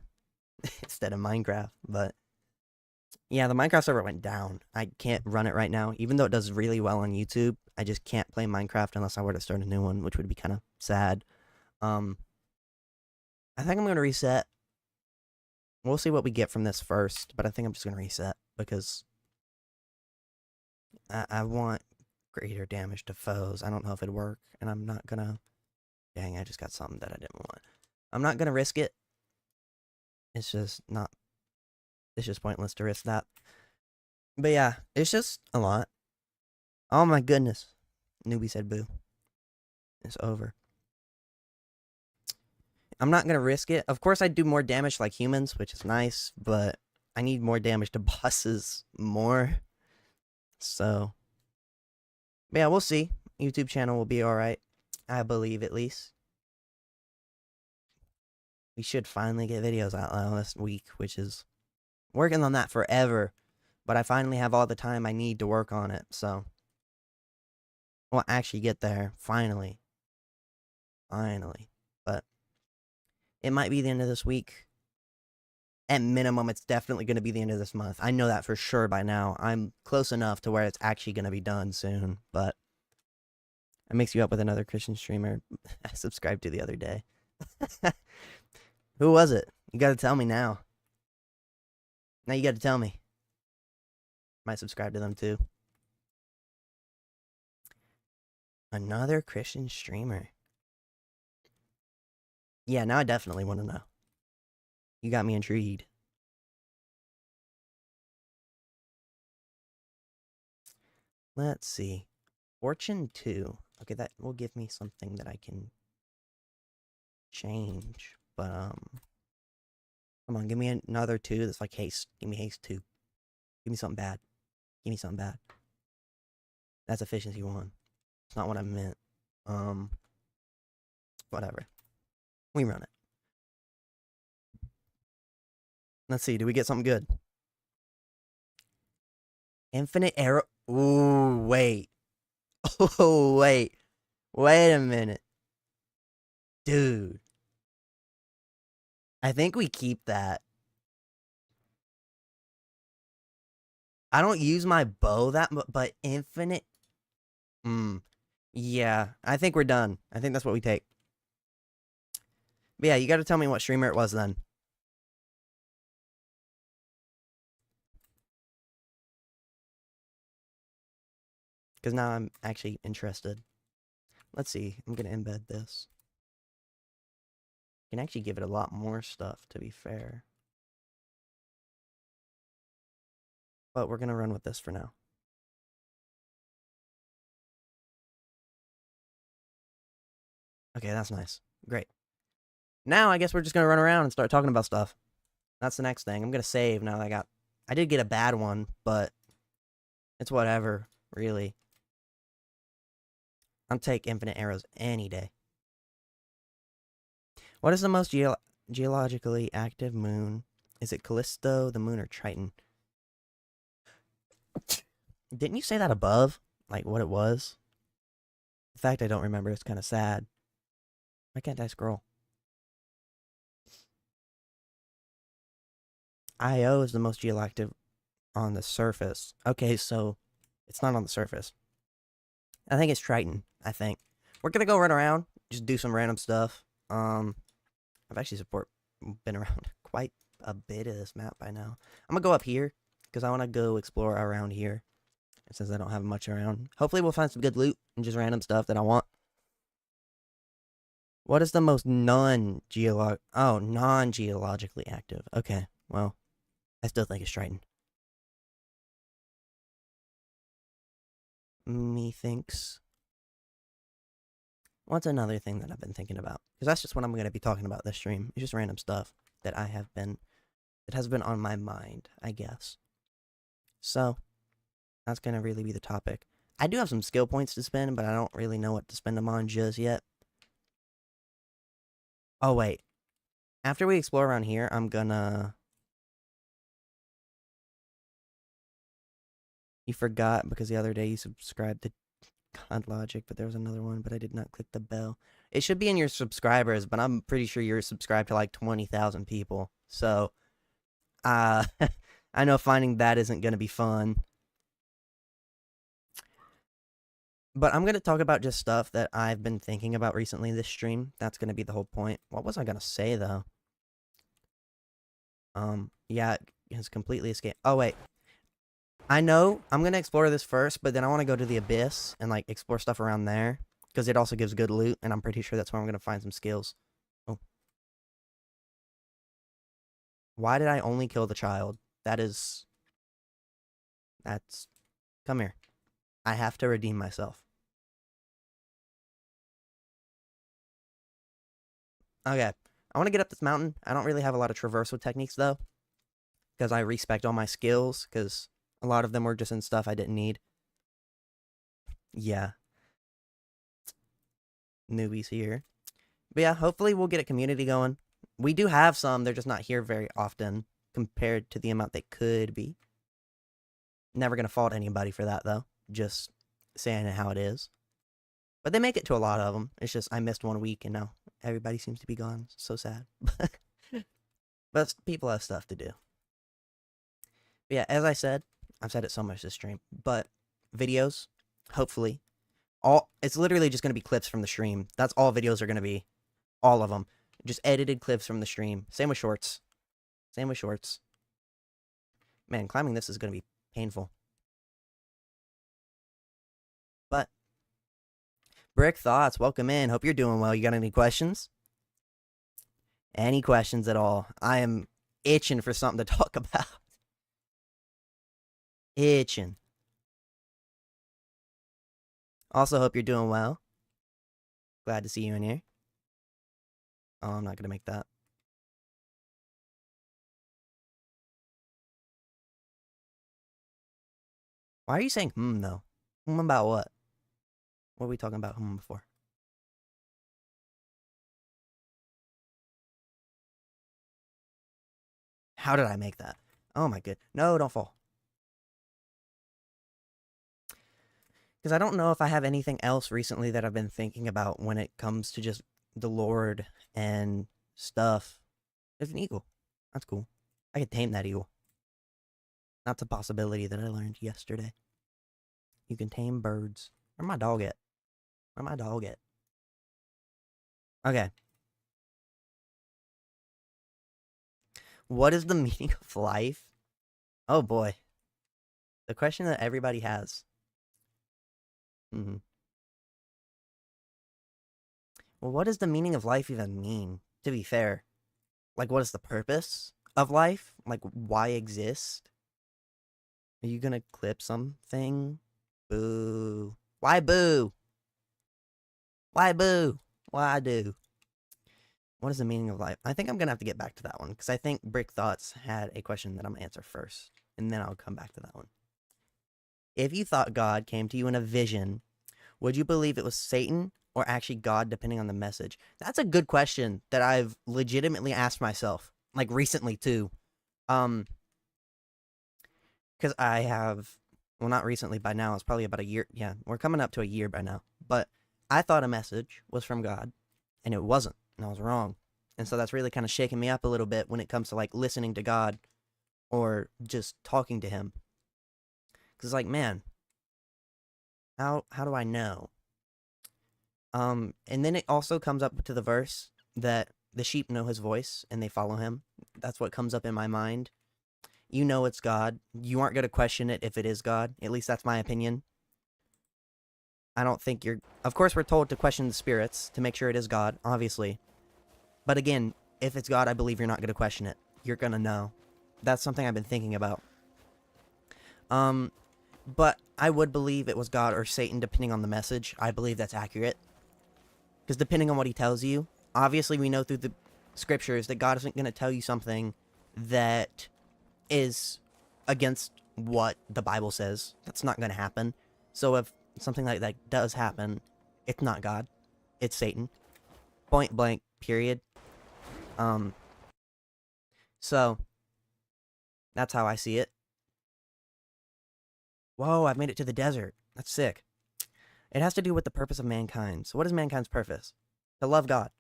instead of Minecraft, but yeah, the Minecraft server went down. I can't run it right now, even though it does really well on YouTube. I just can't play Minecraft unless I were to start a new one, which would be kind of sad. Um, I think I'm gonna reset. We'll see what we get from this first, but I think I'm just gonna reset because I want greater damage to foes. I don't know if it'd work, and I'm not gonna. Dang, I just got something that I didn't want. I'm not gonna risk it. It's just not. It's just pointless to risk that. But yeah, it's just a lot. Oh my goodness. Newbie said boo. It's over. I'm not gonna risk it. Of course, I do more damage like humans, which is nice, but I need more damage to bosses more. So, but yeah, we'll see. YouTube channel will be alright. I believe, at least. We should finally get videos out this week, which is working on that forever. But I finally have all the time I need to work on it, so we'll actually get there. Finally. Finally. But it might be the end of this week. At minimum, it's definitely going to be the end of this month. I know that for sure by now. I'm close enough to where it's actually going to be done soon, but I mix you up with another Christian streamer I subscribed to the other day. Who was it? You got to tell me now. Now you got to tell me. Might subscribe to them too. Another Christian streamer. Yeah, now I definitely want to know. You got me intrigued. Let's see. Fortune 2. Okay, that will give me something that I can change. But, come on, give me another 2 that's like haste. Give me haste 2. Give me something bad. Give me something bad. That's efficiency 1. It's not what I meant. Whatever. We run it. Let's see. Do we get something good? Infinite arrow. Ooh, wait. Oh, wait. Wait a minute. Dude. I think we keep that. I don't use my bow that much, but infinite. Yeah, I think we're done. I think that's what we take. But yeah, you got to tell me what streamer it was then. Because now I'm actually interested. Let's see. I'm going to embed this. Can actually give it a lot more stuff, to be fair. But we're going to run with this for now. Okay, that's nice. Great. Now I guess we're just going to run around and start talking about stuff. That's the next thing. I'm going to save now that I did get a bad one, but it's whatever, really. I'll take infinite arrows any day. What is the most geologically active moon? Is it Callisto, the moon, or Triton? Didn't you say that above? Like what it was? In fact, I don't remember. It's kind of sad. Why can't I scroll? Io is the most geoactive on the surface. Okay, so it's not on the surface. I think it's Triton. I think we're gonna go run around, just do some random stuff. I've actually been around quite a bit of this map by now. I'm gonna go up here because I want to go explore around here. Since I don't have much around, hopefully we'll find some good loot and just random stuff that I want. What is the most non-geologically active? Okay, well, I still think it's Triton. Methinks. What's another thing that I've been thinking about? Because that's just what I'm going to be talking about this stream. It's just random stuff that that has been on my mind, I guess. So, that's going to really be the topic. I do have some skill points to spend, but I don't really know what to spend them on just yet. Oh, wait. After we explore around here, I'm gonna... You forgot because the other day you subscribed to God Logic, but there was another one, but I did not click the bell. It should be in your subscribers, but I'm pretty sure you're subscribed to like 20,000 people. So, I know finding that isn't going to be fun. But I'm going to talk about just stuff that I've been thinking about recently this stream. That's going to be the whole point. What was I going to say, though? Yeah, it has completely escaped. Oh, wait. I know I'm going to explore this first, but then I want to go to the Abyss and, like, explore stuff around there. Because it also gives good loot, and I'm pretty sure that's where I'm going to find some skills. Oh. Why did I only kill the child? That's... Come here. I have to redeem myself. Okay. I want to get up this mountain. I don't really have a lot of traversal techniques, though. Because I respect all my skills, because a lot of them were just in stuff I didn't need. Yeah. Newbies here. But yeah, hopefully we'll get a community going. We do have some, they're just not here very often compared to the amount they could be. Never gonna fault anybody for that, though. Just saying it how it is. But they make it to a lot of them. It's just I missed 1 week and now everybody seems to be gone. So sad. But people have stuff to do. But yeah, as I said, I've said it so much this stream, but videos, hopefully, it's literally just gonna be clips from the stream. That's all videos are gonna be. All of them. Just edited clips from the stream. Same with shorts. Same with shorts. Man, climbing this is gonna be painful. But Brick Thoughts, welcome in. Hope you're doing well. You got any questions? Any questions at all? I am itching for something to talk about. Itching. Also, hope you're doing well. Glad to see you in here. Oh, I'm not gonna make that. Why are you saying though? About what? What are we talking about before? How did I make that? Oh my good. No, don't fall. Because I don't know if I have anything else recently that I've been thinking about when it comes to just the Lord and stuff. There's an eagle. That's cool. I could tame that eagle. That's a possibility that I learned yesterday. You can tame birds. Where my dog at? Where my dog at? Okay. What is the meaning of life? Oh boy. The question that everybody has. Well, what does the meaning of life even mean, to be fair? Like, what is the purpose of life? Like, why exist? Are you gonna clip something? Boo. Why boo? Why boo? Why do? What is the meaning of life? I think I'm gonna have to get back to that one, because I think Brick Thoughts had a question that I'm gonna answer first, and then I'll come back to that one. If you thought God came to you in a vision, would you believe it was Satan or actually God, depending on the message? That's a good question that I've legitimately asked myself, like recently too. Because I have, well, not recently, by now, it's probably about a year. Yeah, we're coming up to a year by now. But I thought a message was from God, and it wasn't, and I was wrong. And so that's really kind of shaking me up a little bit when it comes to like listening to God or just talking to him. Because like, man, how do I know? And then it also comes up to the verse that the sheep know his voice and they follow him. That's what comes up in my mind. You know it's God. You aren't going to question it if it is God. At least that's my opinion. I don't think you're. Of course, we're told to question the spirits to make sure it is God, obviously. But again, if it's God, I believe you're not going to question it. You're going to know. That's something I've been thinking about. But I would believe it was God or Satan, depending on the message. I believe that's accurate. Because depending on what he tells you, obviously we know through the scriptures that God isn't going to tell you something that is against what the Bible says. That's not going to happen. So if something like that does happen, it's not God. It's Satan. Point blank, period. So that's how I see it. Whoa, I've made it to the desert. That's sick. It has to do with the purpose of mankind. So what is mankind's purpose? To love God.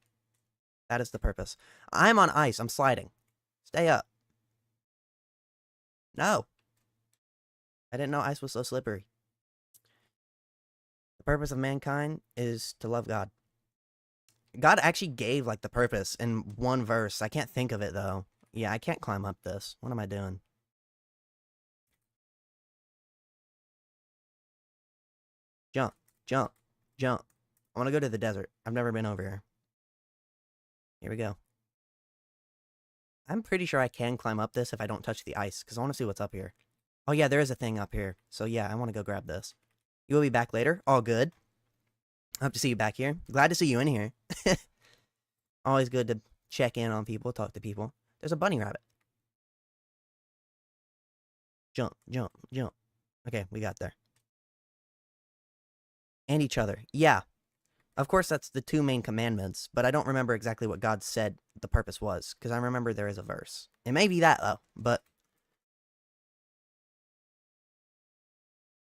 That is the purpose. I'm on ice. I'm sliding. Stay up. No. I didn't know ice was so slippery. The purpose of mankind is to love God. God actually gave, like, the purpose in one verse. I can't think of it, though. Yeah, I can't climb up this. What am I doing? Jump. Jump. Jump. I want to go to the desert. I've never been over here. Here we go. I'm pretty sure I can climb up this if I don't touch the ice, because I want to see what's up here. Oh, yeah, there is a thing up here. So, yeah, I want to go grab this. You will be back later? All good. I hope to see you back here. Glad to see you in here. Always good to check in on people, talk to people. There's a bunny rabbit. Jump, jump, jump. Okay, we got there. And each other. Yeah. Of course, that's the two main commandments, but I don't remember exactly what God said the purpose was, because I remember there is a verse. It may be that, though, but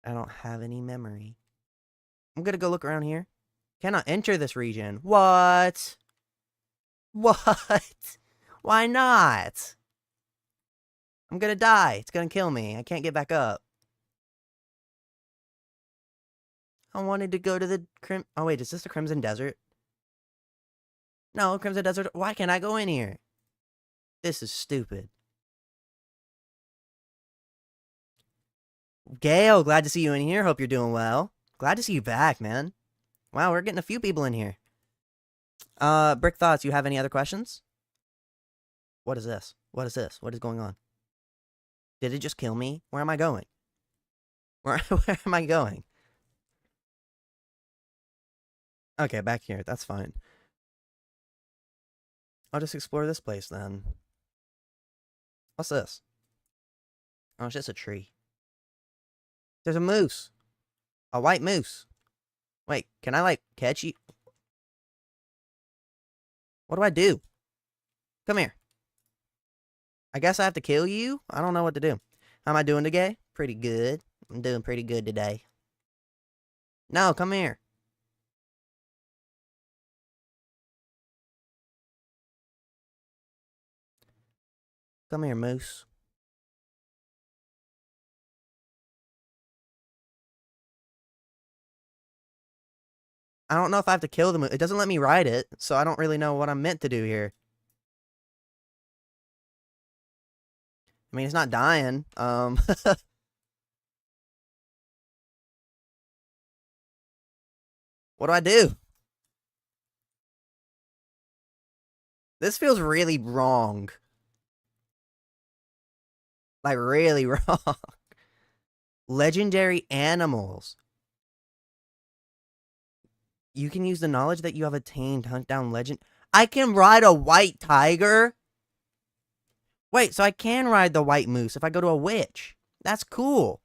I don't have any memory. I'm gonna go look around here. Cannot enter this region. What? What? Why not? I'm gonna die. It's gonna kill me. I can't get back up. I wanted to go to the Oh, wait, is this the Crimson Desert? No, Crimson Desert. Why can't I go in here? This is stupid. Gail, glad to see you in here. Hope you're doing well. Glad to see you back, man. Wow, we're getting a few people in here. Brick Thoughts, you have any other questions? What is this? What is this? What is going on? Did it just kill me? Where am I going? Where am I going? Okay, back here. That's fine. I'll just explore this place then. What's this? Oh, it's just a tree. There's a moose. A white moose. Wait, can I, like, catch you? What do I do? Come here. I guess I have to kill you? I don't know what to do. How am I doing today? Pretty good. I'm doing pretty good today. No, come here. Come here, moose. I don't know if I have to kill the moose. It doesn't let me ride it, so I don't really know what I'm meant to do here. I mean, it's not dying. What do I do? This feels really wrong. Like, really wrong. Legendary animals. You can use the knowledge that you have attained to hunt down legend. I can ride a white tiger? Wait, so I can ride the white moose if I go to a witch. That's cool.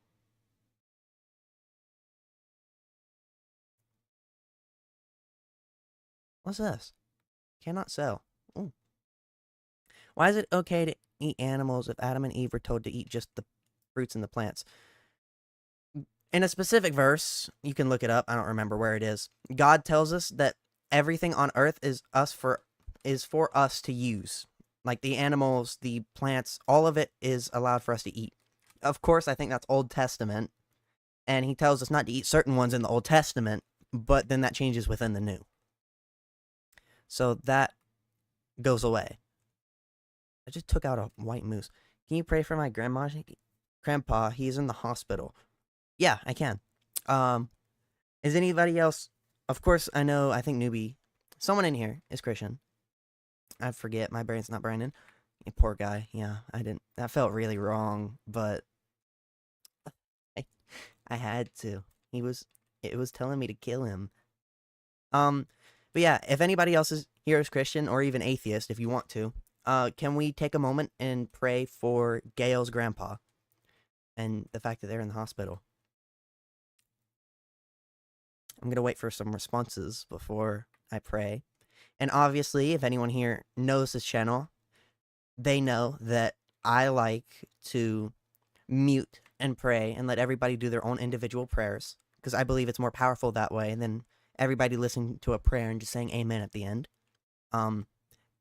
What's this? Cannot sell. Ooh. Why is it okay to eat animals if Adam and Eve were told to eat just the fruits and the plants? In a specific verse, you can look it up. I don't remember where it is. God tells us that everything on earth is for us to use. Like the animals, the plants, all of it is allowed for us to eat. Of course, I think that's Old Testament. And he tells us not to eat certain ones in the Old Testament, but then that changes within the New. So that goes away. I just took out a white moose. Can you pray for my grandpa? He's in the hospital. Yeah, I can. Is anybody else? Of course, I think newbie. Someone in here is Christian. I forget. My brain's not braining. Poor guy. Yeah, I didn't. That felt really wrong, but I, I had to. He was. It was telling me to kill him. Um, but yeah, if anybody else is here is Christian or even atheist, if you want to, can we take a moment and pray for Gail's grandpa and the fact that they're in the hospital? I'm gonna wait for some responses before I pray. And obviously, if anyone here knows this channel, they know that I like to mute and pray and let everybody do their own individual prayers because I believe it's more powerful that way than everybody listening to a prayer and just saying amen at the end. Um,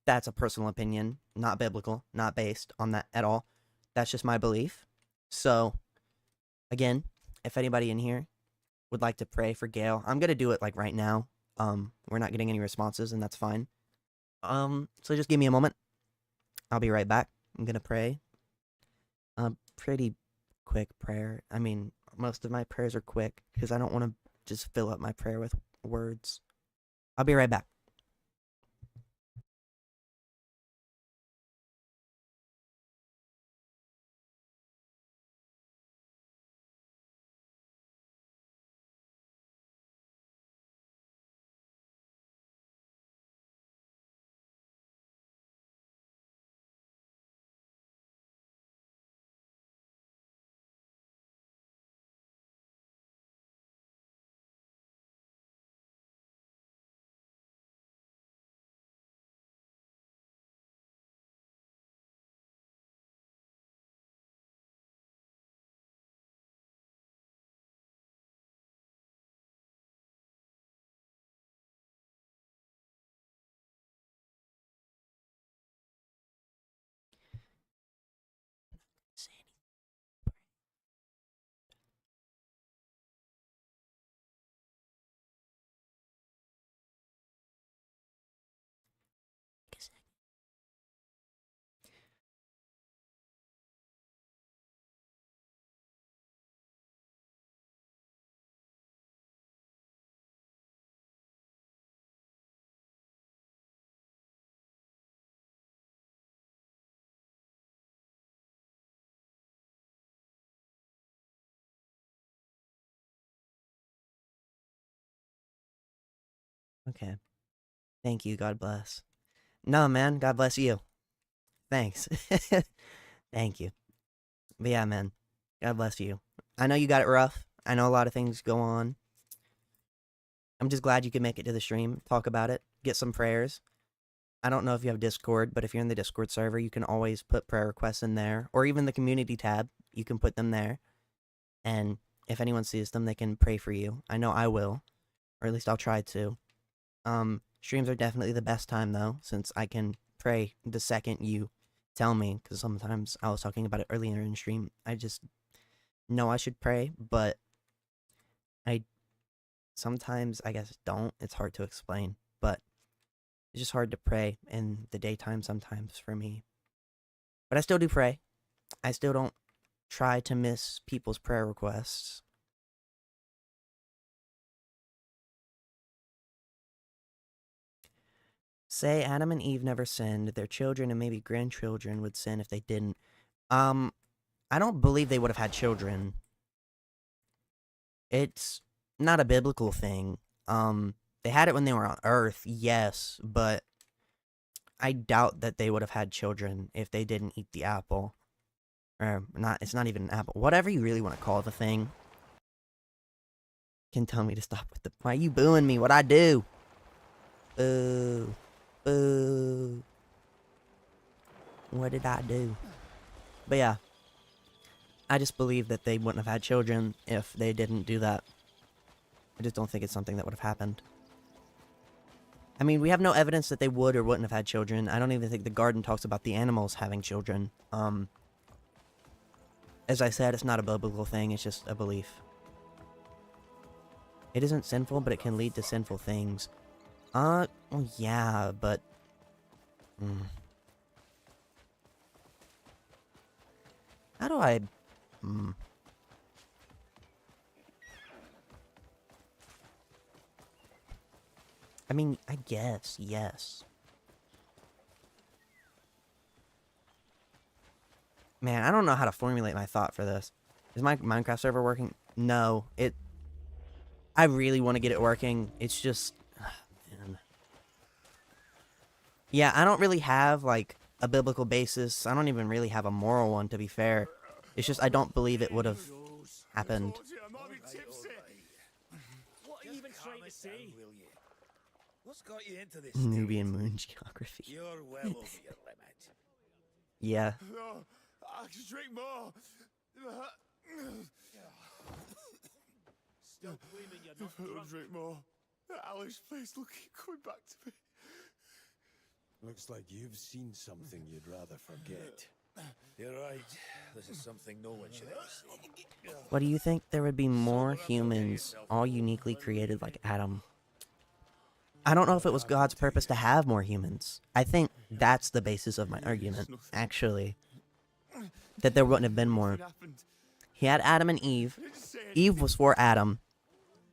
that's a personal opinion, not biblical, not based on that at all. That's just my belief. So, again, if anybody in here would like to pray for Gail, I'm gonna do it like right now. We're not getting any responses, and that's fine. So just give me a moment. I'll be right back. I'm gonna pray. Pretty quick prayer. I mean, most of my prayers are quick because I don't want to just fill up my prayer with words. I'll be right back. Okay. Thank you. God bless. No, man. God bless you. Thanks. Thank you. But yeah, man. God bless you. I know you got it rough. I know a lot of things go on. I'm just glad you could make it to the stream, talk about it, get some prayers. I don't know if you have Discord, but if you're in the Discord server, you can always put prayer requests in there, or even the community tab. You can put them there, and if anyone sees them, they can pray for you. I know I will, or at least I'll try to. Streams are definitely the best time though, since I can pray the second you tell me. Because sometimes I was talking about it earlier in stream. I just know I should pray, but I sometimes I guess don't. It's hard to explain, but it's just hard to pray in the daytime sometimes for me. But I still do pray. I still don't try to miss people's prayer requests. Say Adam and Eve never sinned. Their children and maybe grandchildren would sin if they didn't. Um, I don't believe they would have had children. It's not a biblical thing. They had it when they were on Earth, yes, but I doubt that they would have had children if they didn't eat the apple. Or not, it's not even an apple. Whatever you really want to call the thing. Can tell me to stop with the. Why are you booing me? What'd I do? Boo. Boo. What did I do? But yeah. I just believe that they wouldn't have had children if they didn't do that. I just don't think it's something that would have happened. I mean, we have no evidence that they would or wouldn't have had children. I don't even think the garden talks about the animals having children. As I said, it's not a biblical thing, it's just a belief. It isn't sinful, but it can lead to sinful things. Well, yeah, but... How do I... I mean, I guess, yes. Man, I don't know how to formulate my thought for this. Is my Minecraft server working? No, I really want to get it working. It's just, man. Yeah, I don't really have, like, a biblical basis. I don't even really have a moral one, to be fair. It's just I don't believe it would have happened.
What are you even trying to say?
What's got you into this?
Nubian moon geography.
You're well over your limit.
Yeah.
No, I can drink more.
Still claiming you're not
I'll
drunk.
drink more. Alice, please look, coming back to me.
Looks like you've seen something you'd rather forget.
You're right. This is something no one should ever see.
What do you think? There would be more humans, all uniquely created like Adam. I don't know if it was God's purpose to have more humans. I think that's the basis of my argument, actually. That there wouldn't have been more. He had Adam and Eve. Eve was for Adam,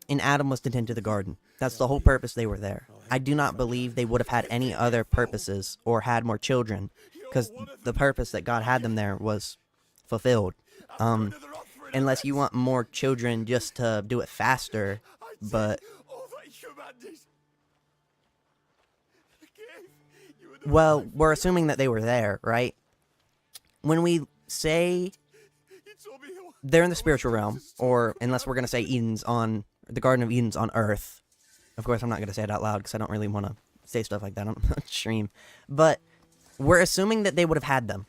and Adam was to tend to the garden. That's the whole purpose they were there. I do not believe they would have had any other purposes or had more children, because the purpose that God had them there was fulfilled. Unless you want more children just to do it faster, but... Well, we're assuming that they were there, right? When we say they're in the spiritual realm, or unless we're going to say Eden's on, the Garden of Eden's on Earth. Of course, I'm not going to say it out loud because I don't really want to say stuff like that on stream. But we're assuming that they would have had them.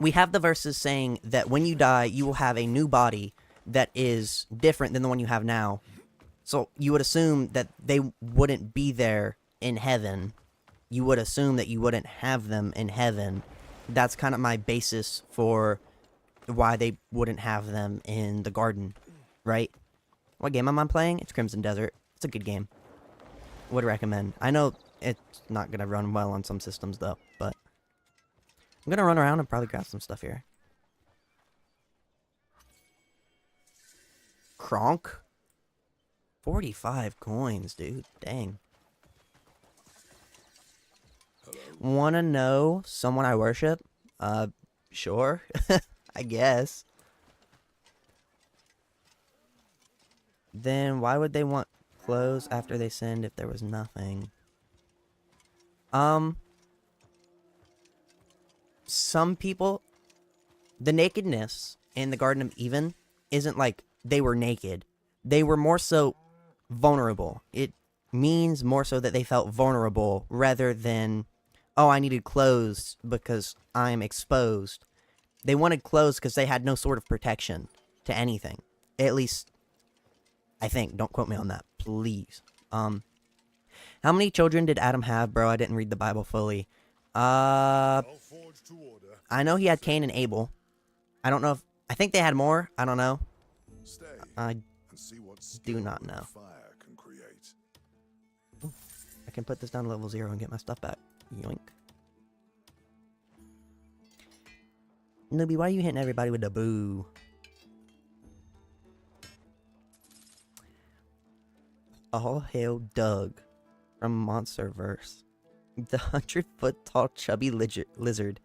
We have the verses saying that when you die, you will have a new body that is different than the one you have now. So you would assume that they wouldn't be there in heaven. You would assume that you wouldn't have them in heaven. That's kind of my basis for why they wouldn't have them in the garden, right? What game am I playing? It's Crimson Desert. It's a good game. Would recommend. I know it's not going to run well on some systems, though, but I'm going to run around and probably grab some stuff here. Kronk? 45 coins, dude. Dang. Wanna know someone I worship? Sure. I guess. Then why would they want clothes after they sinned if there was nothing? Some people, the nakedness in the Garden of Eden isn't like they were naked. They were more so vulnerable. It means more so that they felt vulnerable rather than, oh, I needed clothes because I'm exposed. They wanted clothes because they had no sort of protection to anything. At least, I think. Don't quote me on that, please. How many children did Adam have, bro? I didn't read the Bible fully. I know he had Cain and Abel. I don't know if... I think they had more. I don't know. I do not know. Ooh, I can put this down to level 0 and get my stuff back. Yoink. Newbie, why are you hitting everybody with the boo? All hail Doug from Monsterverse. The 100-foot-tall chubby lizard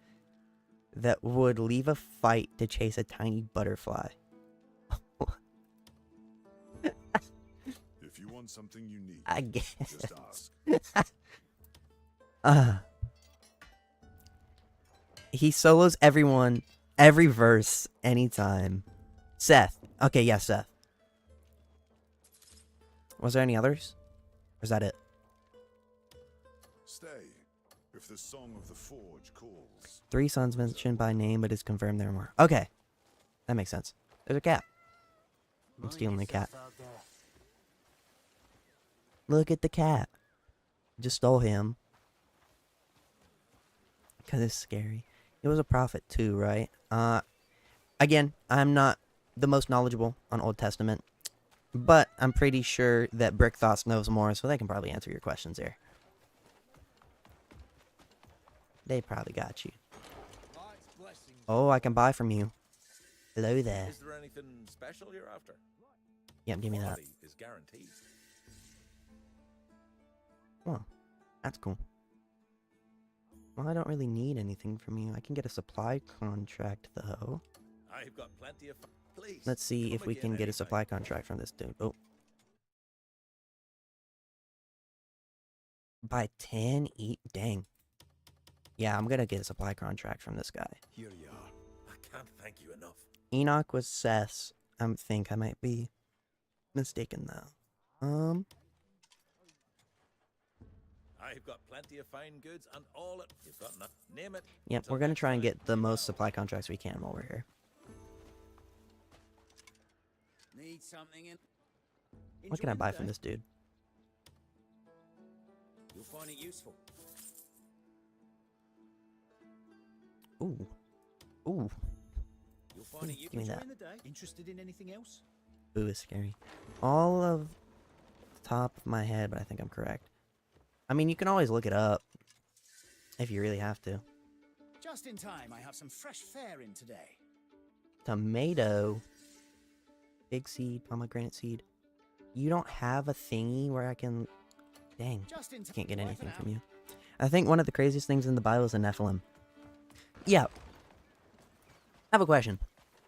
that would leave a fight to chase a tiny butterfly.
If you want something unique,
I guess.
just ask.
He solos everyone, every verse, anytime. Seth. Okay, yeah, Seth. Was there any others? Or is that it?
Stay, if the song of the forge calls.
3 sons mentioned by name, but it's confirmed there are more. Okay. That makes sense. There's a cat. I'm stealing the cat. Look at the cat. Just stole him. Because it's scary. It was a prophet too, right? Again, I'm not the most knowledgeable on Old Testament. But I'm pretty sure that Brick Thoughts knows more, so they can probably answer your questions here. They probably got you. Oh, I can buy from you. Hello there.
Is there anything special you're after?
Yep, give me that.
Quality is guaranteed.
Well, that's cool. Well, I don't really need anything from you. I can get a supply contract, though.
I've got plenty of. Please.
Let's see
come
if we
again
can get a
anytime.
supply contract from this dude. Oh. By 10 eat. Dang. Yeah, I'm gonna get a supply contract from this guy.
Here you are.
I can't thank you enough.
Enoch was Seth's. I think I might be mistaken, though.
I've got plenty of fine goods and all it. You've got enough. Name it.
Yep,
Until
we're gonna
next
try and
time,
get the
be
most
well.
supply contracts we can while we're here.
Need something in.
What can I
Enjoying
buy
the
from
day?
this dude?
You'll find it useful.
Ooh. Ooh.
You'll find it
Give me that.
enjoying the day. Interested in anything else?
Ooh is scary. All of the top of my head, but I think I'm correct. I mean, you can always look it up if you really have to.
Just in time. I have some fresh fare in today.
Tomato. Big seed, pomegranate seed. You don't have a thingy where I can... Dang,
Just in time.
can't get
Bye for
anything
now.
from you. I think one of the craziest things in the Bible is the Nephilim. Yeah. I have a question.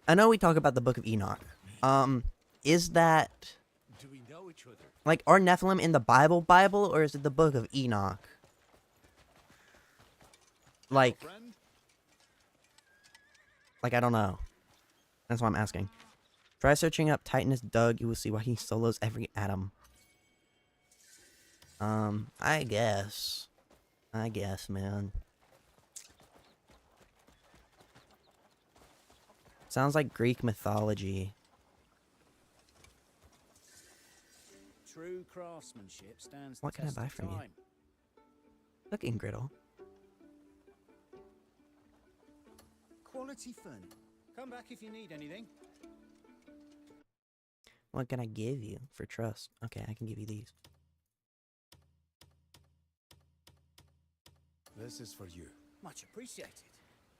I know we talk about the Book of Enoch. Is that...
Do we know each other?
Like, are Nephilim in the Bible, or is it the Book of Enoch? Like,
Friend?
I don't know. That's why I'm asking. Try searching up Titanus Doug. You will see why he solos every atom. I guess. Man. Sounds like Greek mythology.
True craftsmanship stands the
What can I
test
buy
of
from you?
time.
Looking griddle.
Quality furniture. Come back if you need anything.
What can I give you for trust? Okay, I can give you these.
This is for you.
Much appreciated.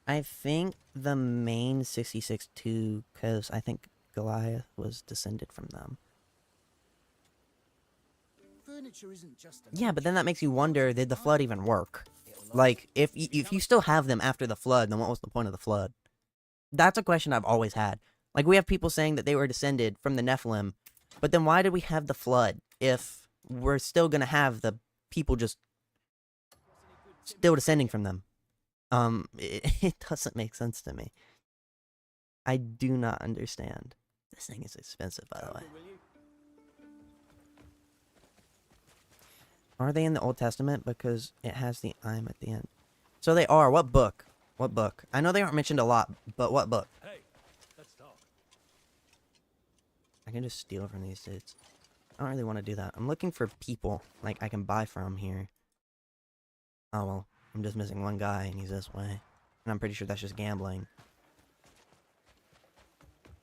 I think the main 66-2, because I think Goliath was descended from them.
Furniture isn't just a
Yeah, but then that makes you wonder, did the flood even work?
It'll last.
Like, if you still have them after the flood, then what was the point of the flood? That's a question I've always had. Like, we have people saying that they were descended from the Nephilim, but then why did we have the flood if we're still gonna have the people just still descending from them? It doesn't make sense to me. I do not understand. This thing is expensive, by the way. Are they in the Old Testament? Because it has the I'm at the end. So they are. What book? What book? I know they aren't mentioned a lot, but what book?
Hey, let's talk.
I can just steal from these dudes. I don't really want to do that. I'm looking for people, like, I can buy from here. Oh, well. I'm just missing one guy, and he's this way. And I'm pretty sure that's just gambling.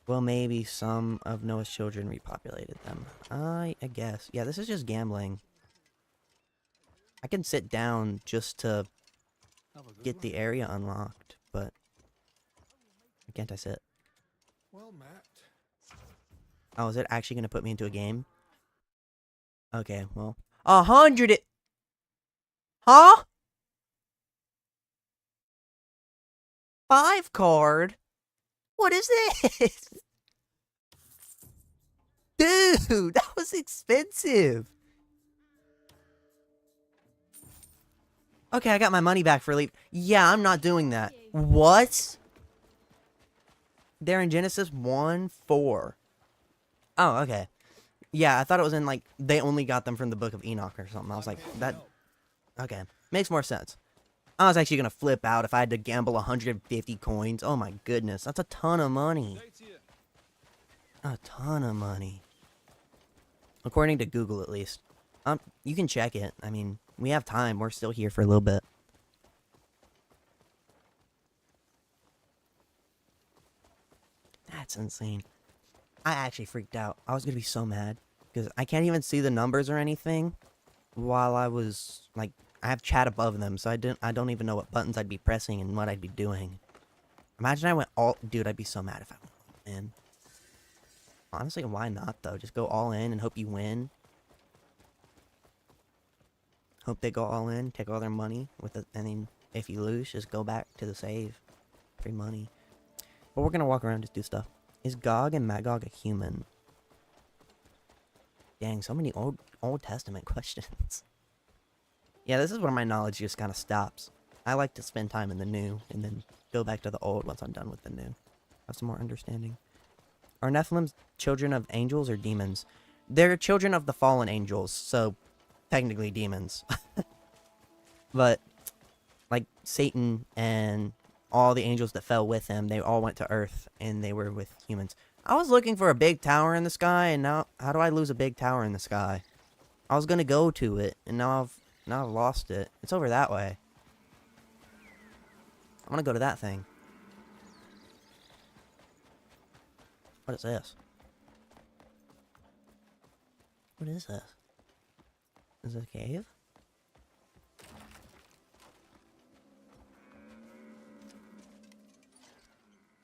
Well, maybe some of Noah's children repopulated them. I guess. Yeah, this is just gambling. I can sit down just to
Have a good
get
one.
the area unlocked, but... Why can't I sit?
Well, Matt.
Oh, is it actually going to put me into a game? Okay, well... 100 it... Huh? 5 card? What is this? Dude, that was expensive. Okay, I got my money back for leave. Yeah, I'm not doing that. What? They're in Genesis 1:4. Oh, okay. Yeah, I thought it was in, like, they only got them from the Book of Enoch or something. I was like, that... Okay. Makes more sense. I was actually going to flip out if I had to gamble 150 coins. Oh my goodness. That's a ton of money. A ton of money. According to Google, at least. You can check it. I mean, we have time. We're still here for a little bit. That's insane. I actually freaked out. I was going to be so mad. Because I can't even see the numbers or anything. While I was, like, I have chat above them. So I don't even know what buttons I'd be pressing and what I'd be doing. Imagine I went all... Dude, I'd be so mad if I went all in. Honestly, why not, though? Just go all in and hope you win. Hope they go all in, take all their money with it, and then if you lose, just go back to the save. Free money. But we're gonna walk around and just do stuff. Is Gog and Magog a human? Dang, so many Old Testament questions. Yeah, this is where my knowledge just kind of stops. I like to spend time in the new, and then go back to the old once I'm done with the new. Have some more understanding. Are Nephilims children of angels or demons? They're children of the fallen angels, so technically demons. But, like, Satan and all the angels that fell with him, they all went to Earth, and they were with humans. I was looking for a big tower in the sky, and now, how do I lose a big tower in the sky? I was gonna go to it, and now I've lost it. It's over that way. I wanna go to that thing. What is this? What is this? Is it a cave?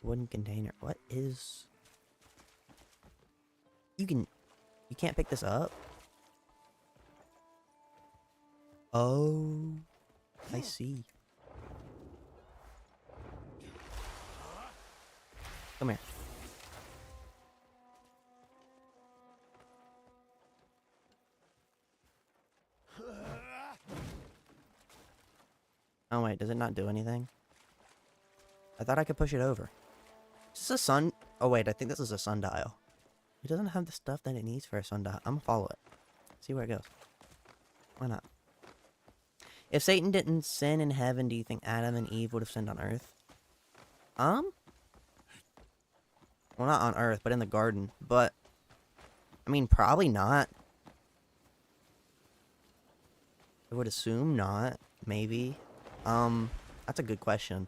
Wooden container. What is... You can't pick this up? Oh, I see. Come here. Oh wait, does it not do anything? I thought I could push it over. Is this a sun? Oh wait, I think this is a sundial. It doesn't have the stuff that it needs for a sundial. I'm gonna follow it. See where it goes. Why not? If Satan didn't sin in heaven, do you think Adam and Eve would have sinned on earth? Well, not on earth, but in the garden. But, I mean, probably not. I would assume not. Maybe. That's a good question.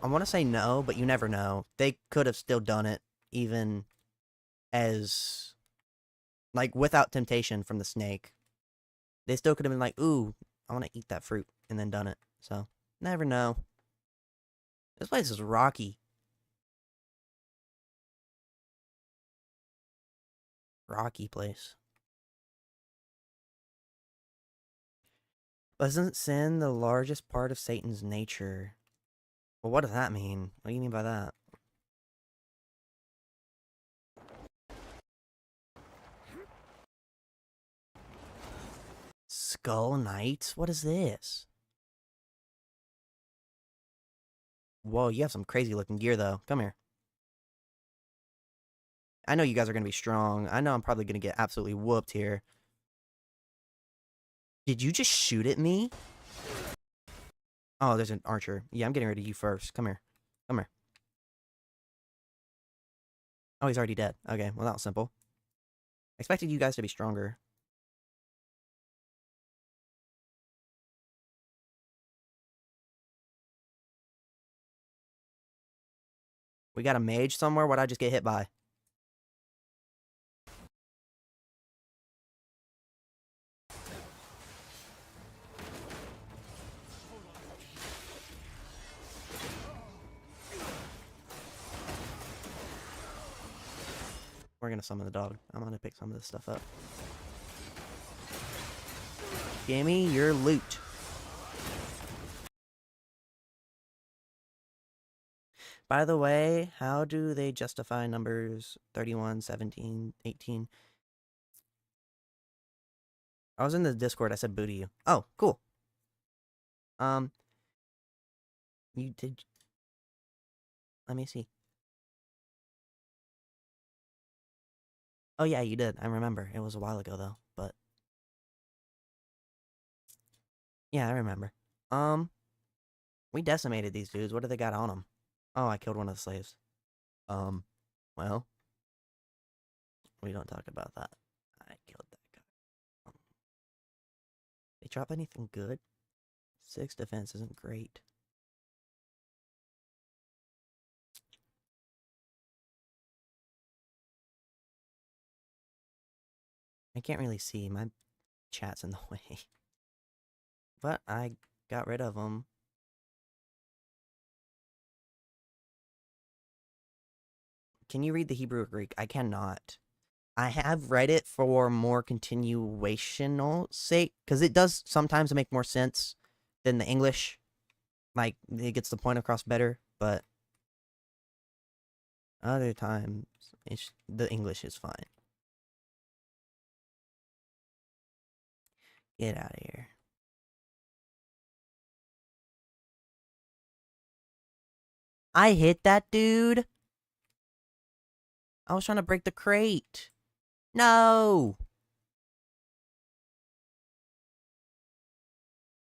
I want to say no, but you never know. They could have still done it, even as, like, without temptation from the snake. They still could have been like, ooh, I want to eat that fruit, and then done it. So, never know. This place is rocky. Rocky place. Wasn't sin the largest part of Satan's nature? Well, what does that mean? What do you mean by that? Skull Knights? What is this? Whoa, you have some crazy looking gear though. Come here. I know you guys are going to be strong. I know I'm probably going to get absolutely whooped here. Did you just shoot at me? Oh, there's an archer. Yeah, I'm getting rid of you first. Come here. Come here. Oh, he's already dead. Okay, well, that was simple. I expected you guys to be stronger. We got a mage somewhere? What'd I just get hit by? We're gonna summon the dog. I'm gonna pick some of this stuff up. Gimme your loot. By the way, how do they justify numbers 31, 17, 18? I was in the Discord. I said boo to you. Oh, cool. You did... Let me see. Oh, yeah, you did. I remember. It was a while ago, though, but... Yeah, I remember. We decimated these dudes. What do they got on them? Oh, I killed one of the slaves. Well... We don't talk about that. I killed that guy. They drop anything good? 6 defense isn't great. I can't really see. My chat's in the way. But I got rid of them. Can you read the Hebrew or Greek? I cannot. I have read it for more continuational sake, because it does sometimes make more sense than the English. Like, it gets the point across better, but other times, the English is fine. Get out of here. I hit that dude. I was trying to break the crate. No.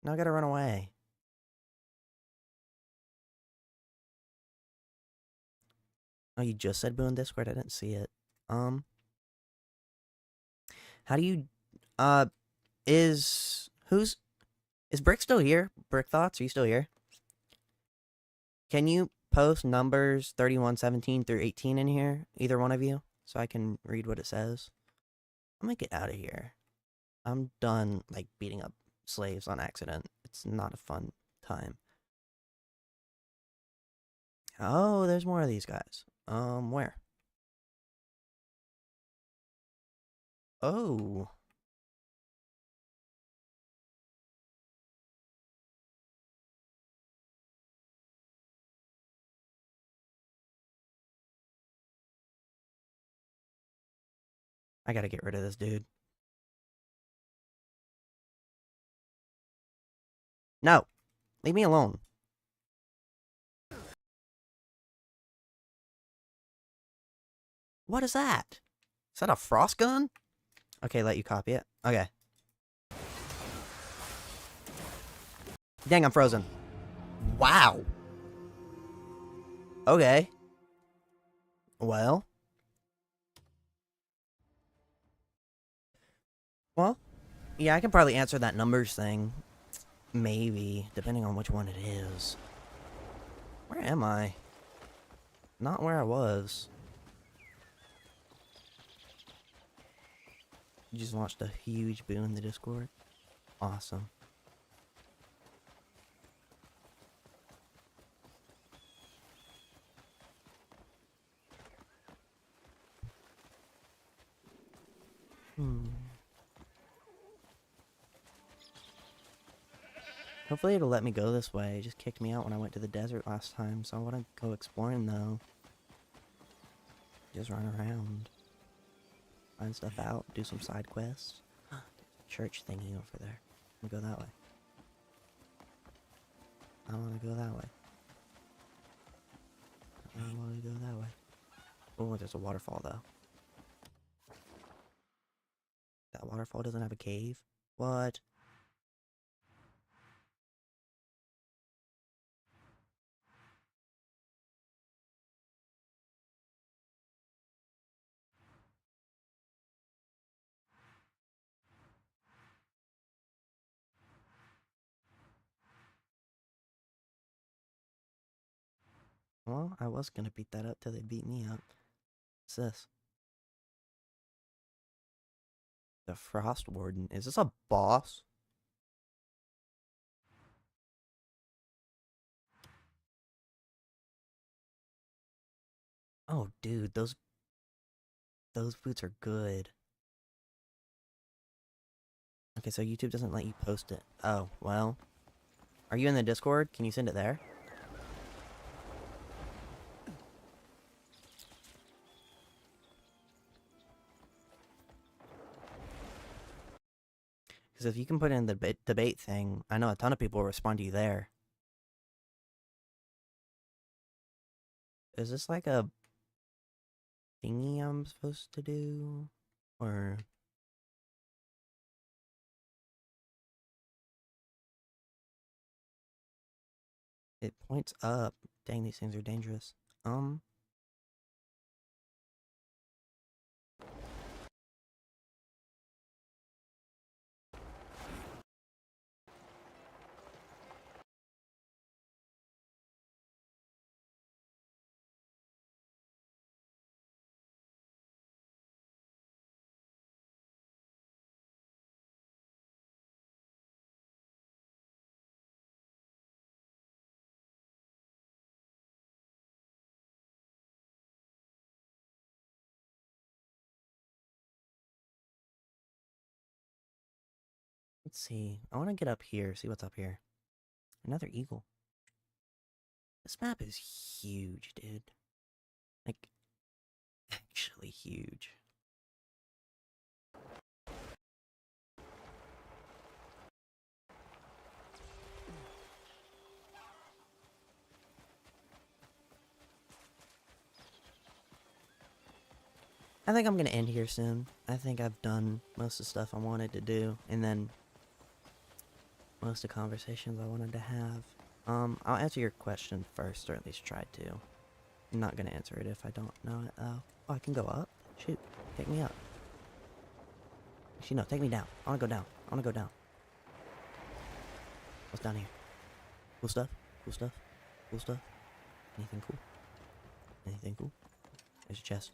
Now I gotta run away. Oh, you just said boo in Discord? I didn't see it. How do you, uh, is Brick still here? Brick Thoughts, are you still here? Can you post numbers 3117 through 18 in here? Either one of you? So I can read what it says. I'm gonna get out of here. I'm done, like, beating up slaves on accident. It's not a fun time. Oh, there's more of these guys. Where? Oh. I gotta get rid of this dude. No! Leave me alone. What is that? Is that a frost gun? Okay, let you copy it. Okay. Dang, I'm frozen. Wow. Okay. Well. Well, yeah, I can probably answer that numbers thing. Maybe, depending on which one it is. Where am I? Not where I was. You just launched a huge boo in the Discord. Awesome. Hopefully it'll let me go this way. It just kicked me out when I went to the desert last time, so I want to go exploring though. Just run around. Find stuff out, do some side quests. Church thingy over there. I'm gonna go that way. I wanna go that way. I wanna go that way. Oh, there's a waterfall though. That waterfall doesn't have a cave? What? Well, I was gonna beat that up till they beat me up. What's this? The Frost Warden. Is this a boss? Oh, dude, those boots are good. Okay, so YouTube doesn't let you post it. Oh, well. Are you in the Discord? Can you send it there? Because if you can put in the debate thing, I know a ton of people will respond to you there. Is this like a thingy I'm supposed to do? Or... It points up. Dang, these things are dangerous. Let's see. I want to get up here, see what's up here. Another eagle. This map is huge, dude. Like, actually huge. I think I'm gonna end here soon. I think I've done most of the stuff I wanted to do, and then most of the conversations I wanted to have. I'll answer your question first, or at least try to. I'm not gonna answer it if I don't know it, though. Oh, I can go up? Shoot, take me up. Actually, no, take me down. I wanna go down. I wanna go down. What's down here? Cool stuff? Cool stuff? Cool stuff? Anything cool? Anything cool? There's a chest.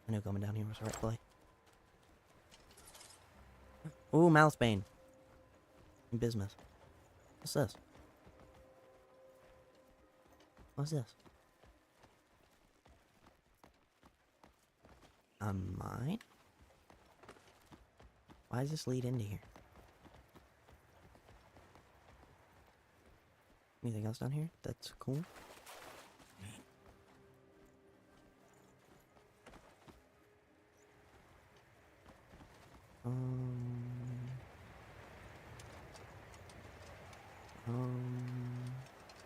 I knew coming down here was the right play. Ooh, Malice Bane. Bismuth. What's this? What's this? A mine? Why does this lead into here? Anything else down here that's cool?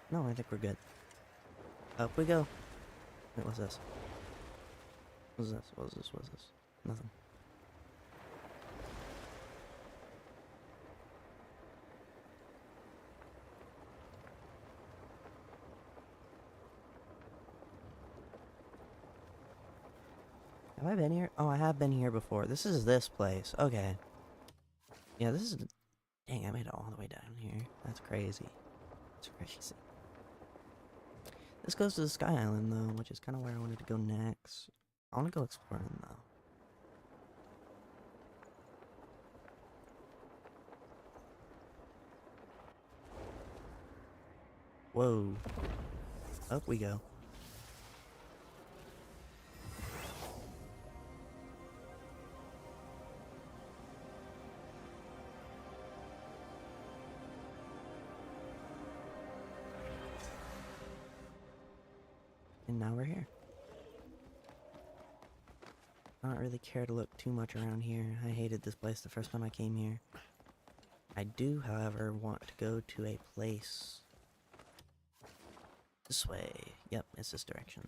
No, I think we're good. Up we go. Wait, what's this? What's this? What's this? What's this? Nothing. Have I been here? Oh, I have been here before. This is this place. Okay. Yeah, this is... Dang, I made it all the way down here. That's crazy. That's crazy. This goes to the Sky Island, though, which is kind of where I wanted to go next. I want to go exploring, though. Whoa. Up we go. And now we're here. I don't really care to look too much around here. I hated this place the first time I came here. I do, however, want to go to a place... This way. Yep, it's this direction.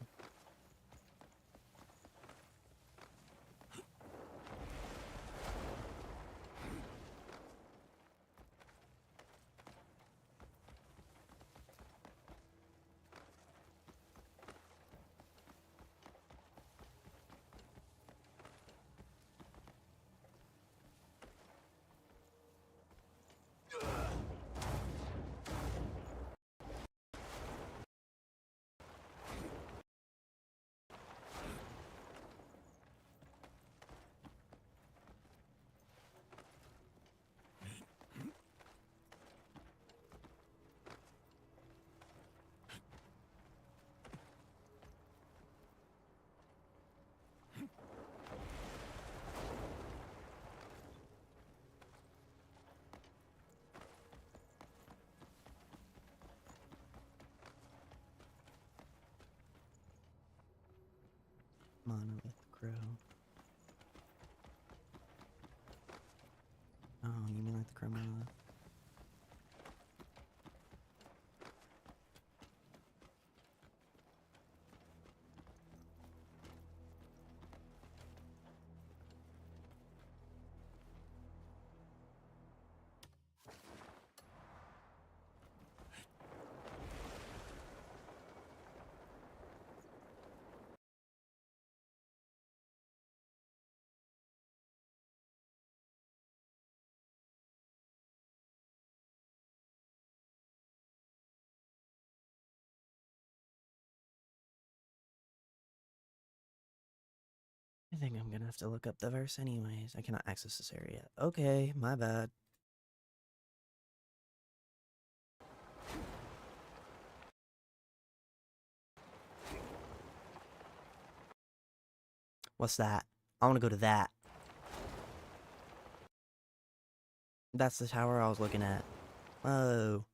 Monolith Crow. Oh, you mean like the Crow Monolith? I think I'm gonna have to look up the verse anyways. I cannot access this area. Okay, my bad. What's that? I want to go to that. That's the tower I was looking at. Whoa.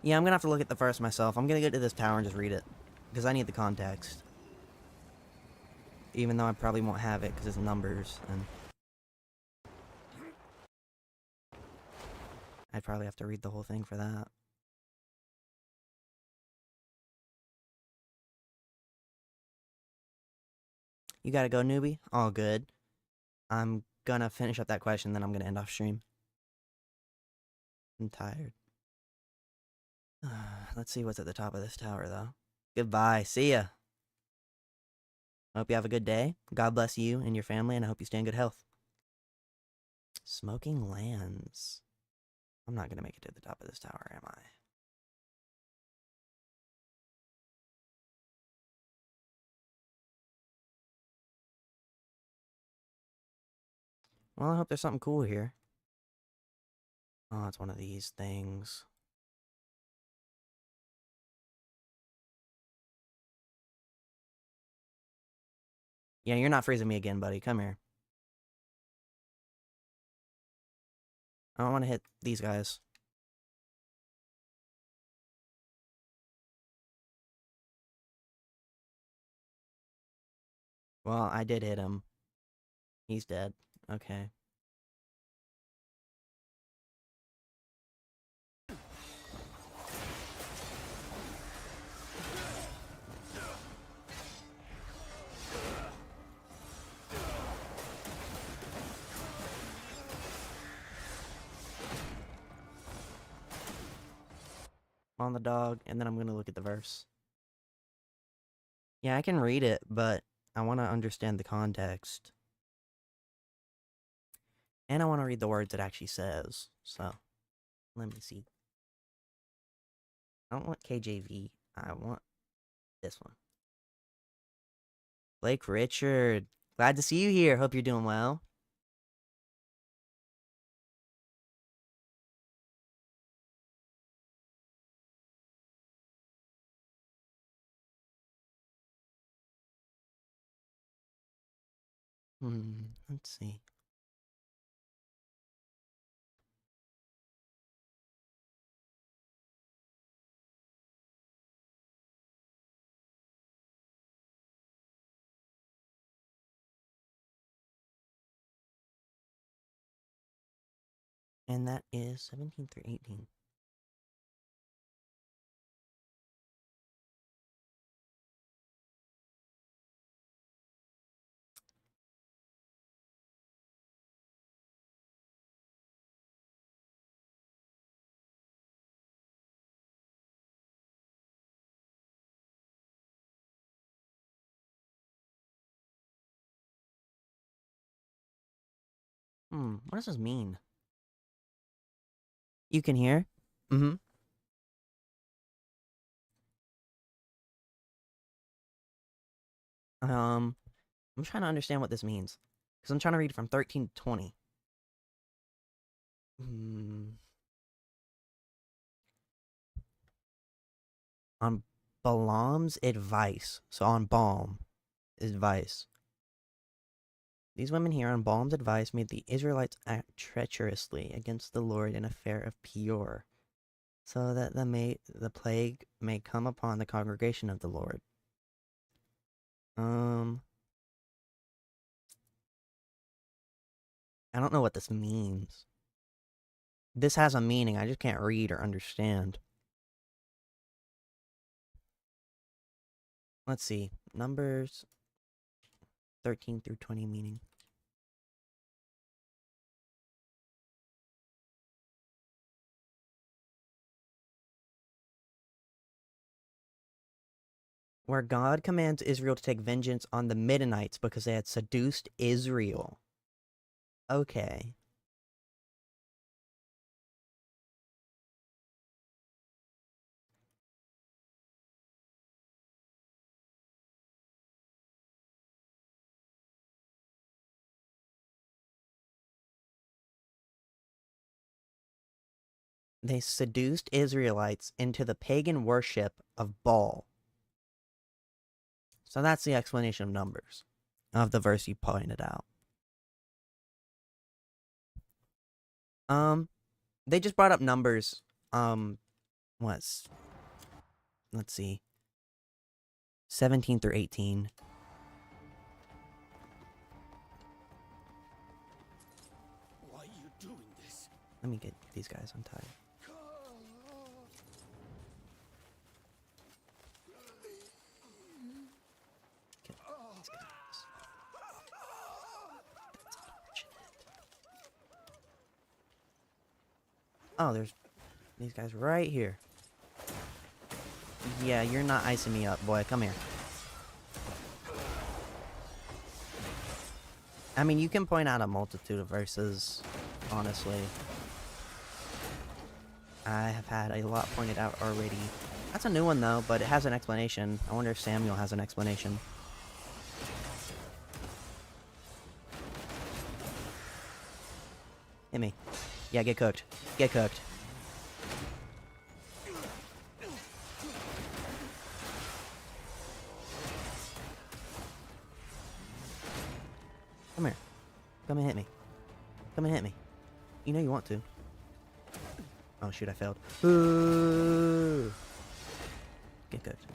Yeah, I'm gonna have to look at the verse myself. I'm gonna go to this tower and just read it. Because I need the context. Even though I probably won't have it because it's numbers. And I'd probably have to read the whole thing for that. You gotta go, newbie? All good. I'm gonna finish up that question, then I'm gonna end off stream. I'm tired. Let's see what's at the top of this tower, though. Goodbye. See ya. I hope you have a good day. God bless you and your family, and I hope you stay in good health. Smoking lands. I'm not gonna make it to the top of this tower, am I? Well, I hope there's something cool here. Oh, it's one of these things. Yeah, you're not freezing me again, buddy. Come here. I don't want to hit these guys. Well, I did hit him. He's dead. Okay. On the dog, and then I'm gonna look at the verse. Yeah, I can read it, but I want to understand the context. And I want to read the words it actually says. So, let me see. I don't want KJV. I want this one. Blake Richard. Glad to see you here. Hope you're doing well. Let's see. And that is 17 through 18. What does this mean? You can hear? I'm trying to understand what this means. Because I'm trying to read from 13 to 20. On Balaam's advice. So on Balaam advice. These women here on Balaam's advice made the Israelites act treacherously against the Lord in affair of Peor, so that the plague may come upon the congregation of the Lord. I don't know what this means. This has a meaning, I just can't read or understand. Let's see. Numbers 13 through 20 meaning. Where God commands Israel to take vengeance on the Midianites because they had seduced Israel. Okay. They seduced Israelites into the pagan worship of Baal. So that's the explanation of numbers of the verse you pointed out. They just brought up numbers. Let's see. 17 through 18.
Why are you doing this?
Let me get these guys untied. Get these guys. That's unfortunate. Oh, there's these guys right here. Yeah, you're not icing me up, boy. Come here. I mean, you can point out a multitude of verses, honestly. I have had a lot pointed out already. That's a new one, though, but it has an explanation. I wonder if Samuel has an explanation. Hit me. Yeah, get cooked. Get cooked. Come here. Come and hit me. Come and hit me. You know you want to. Oh shoot, I failed. Ooh. Get cooked.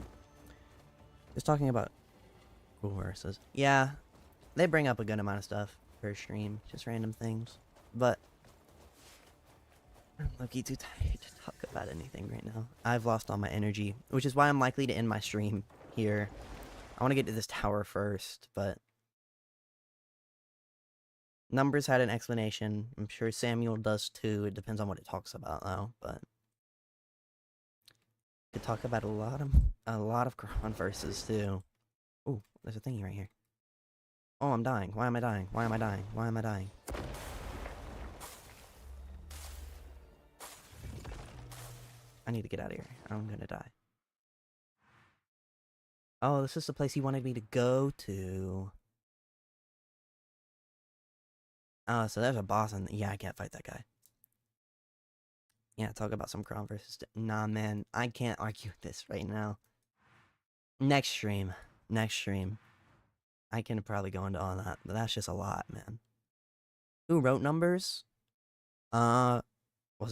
Just talking about cool verses. Yeah, they bring up a good amount of stuff per stream. Just random things. But I'm lucky too tired to talk about anything right now. I've lost all my energy, which is why I'm likely to end my stream here. I want to get to this tower first, but numbers had an explanation. I'm sure Samuel does too. It depends on what it talks about, though. But could talk about a lot of Quran verses too. Ooh, there's a thingy right here. Oh, I'm dying. Why am I dying? Why am I dying? Why am I dying? I need to get out of here. I'm gonna die. Oh, this is the place he wanted me to go to. Oh, so there's a boss in... Yeah, I can't fight that guy. Yeah, talk about some Crown versus... Nah, man. I can't argue with this right now. Next stream. Next stream. I can probably go into all that, but that's just a lot, man. Who wrote numbers? Was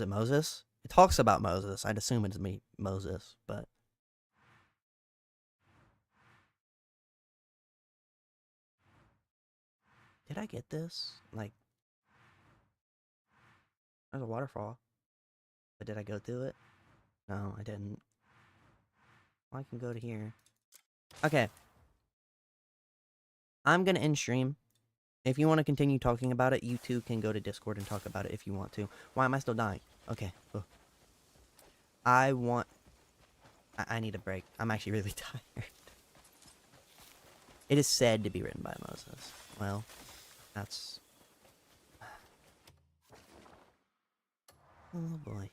it Moses? It talks about Moses. I'd assume it's Moses, but... Did I get this? Like... There's a waterfall. But did I go through it? No, I didn't. Well, I can go to here. Okay. I'm gonna end stream. If you want to continue talking about it, you too can go to Discord and talk about it if you want to. Why am I still dying? Okay. Ugh. I need a break. I'm actually really tired. It is said to be written by Moses. Well, that's... Oh boy.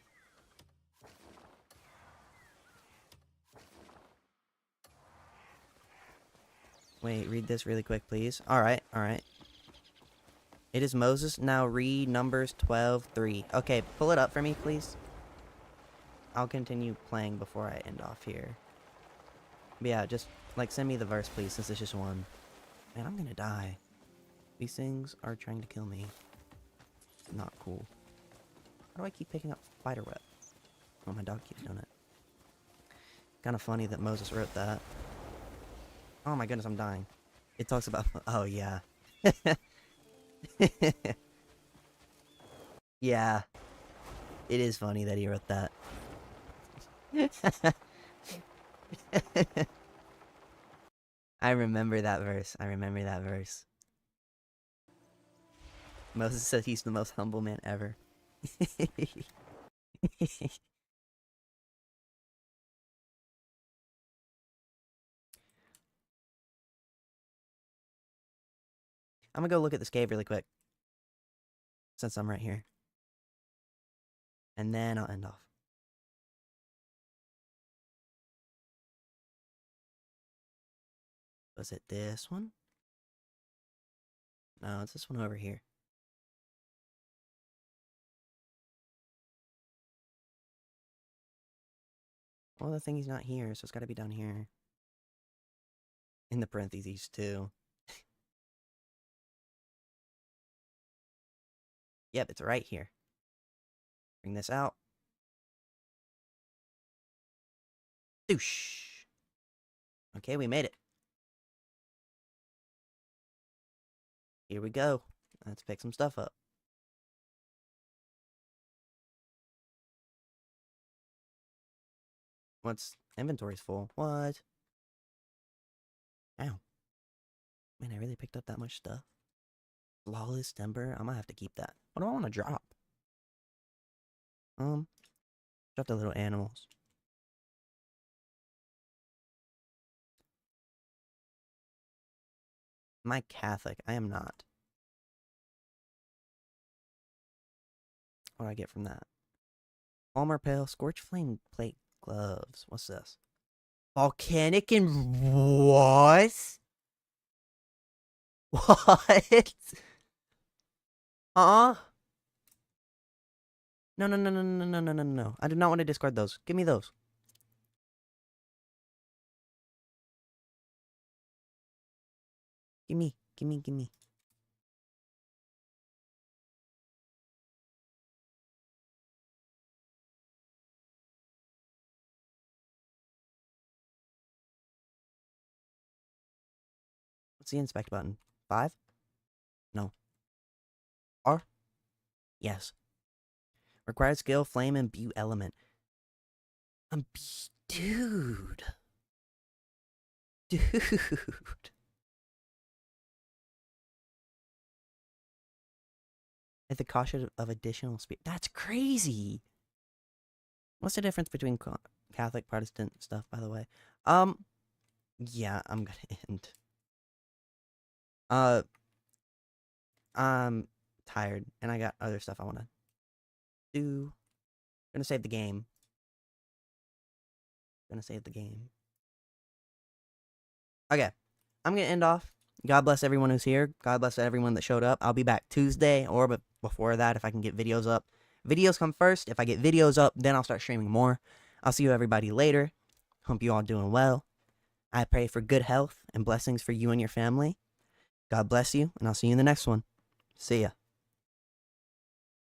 Wait, read this really quick, please. Alright, alright. It is Moses. Now read Numbers 12:3. Okay, pull it up for me, please. I'll continue playing before I end off here. But yeah, just, like, send me the verse, please, since it's just one. Man, I'm gonna die. These things are trying to kill me. Not cool. How do I keep picking up spider web? Oh, my dog keeps doing it. Kinda funny that Moses wrote that. Oh my goodness, I'm dying. It talks about... Oh, yeah. Yeah. It is funny that he wrote that. I remember that verse. I remember that verse. Moses said he's the most humble man ever. I'm gonna go look at this cave really quick. Since I'm right here. And then I'll end off. Was it this one? No, it's this one over here. Well, the thing is not here, so it's gotta be down here. In the parentheses, too. Yep, it's right here. Bring this out. Doosh. Okay, we made it. Here we go. Let's pick some stuff up. What's inventory's full? What? Ow. Man, I really picked up that much stuff. Flawless timber. I might have to keep that. What do I want to drop? Drop the little animals. Am I Catholic? I am not. What do I get from that? Palmer Pale, Scorch Flame Plate Gloves. What's this? Volcanic and what? What? No, no, no, no, no, no, no, no, no. I do not want to discard those. Give me those. Give me, give me, give me. What's the inspect button? 5? No. R? Yes. Required skill, flame, and butte element. Dude. Dude. At the cost of additional speed. That's crazy. What's the difference between Catholic, Protestant stuff, by the way? Yeah, I'm gonna end. I'm tired, and I got other stuff I wanna do. Gonna save the game. Gonna save the game. Okay, I'm gonna end off. God bless everyone who's here. God bless everyone that showed up. I'll be back Tuesday or before that if I can get videos up. Videos come first. If I get videos up, then I'll start streaming more. I'll see you everybody later. Hope you all doing well. I pray for good health and blessings for you and your family. God bless you, and I'll see you in the next one. See ya.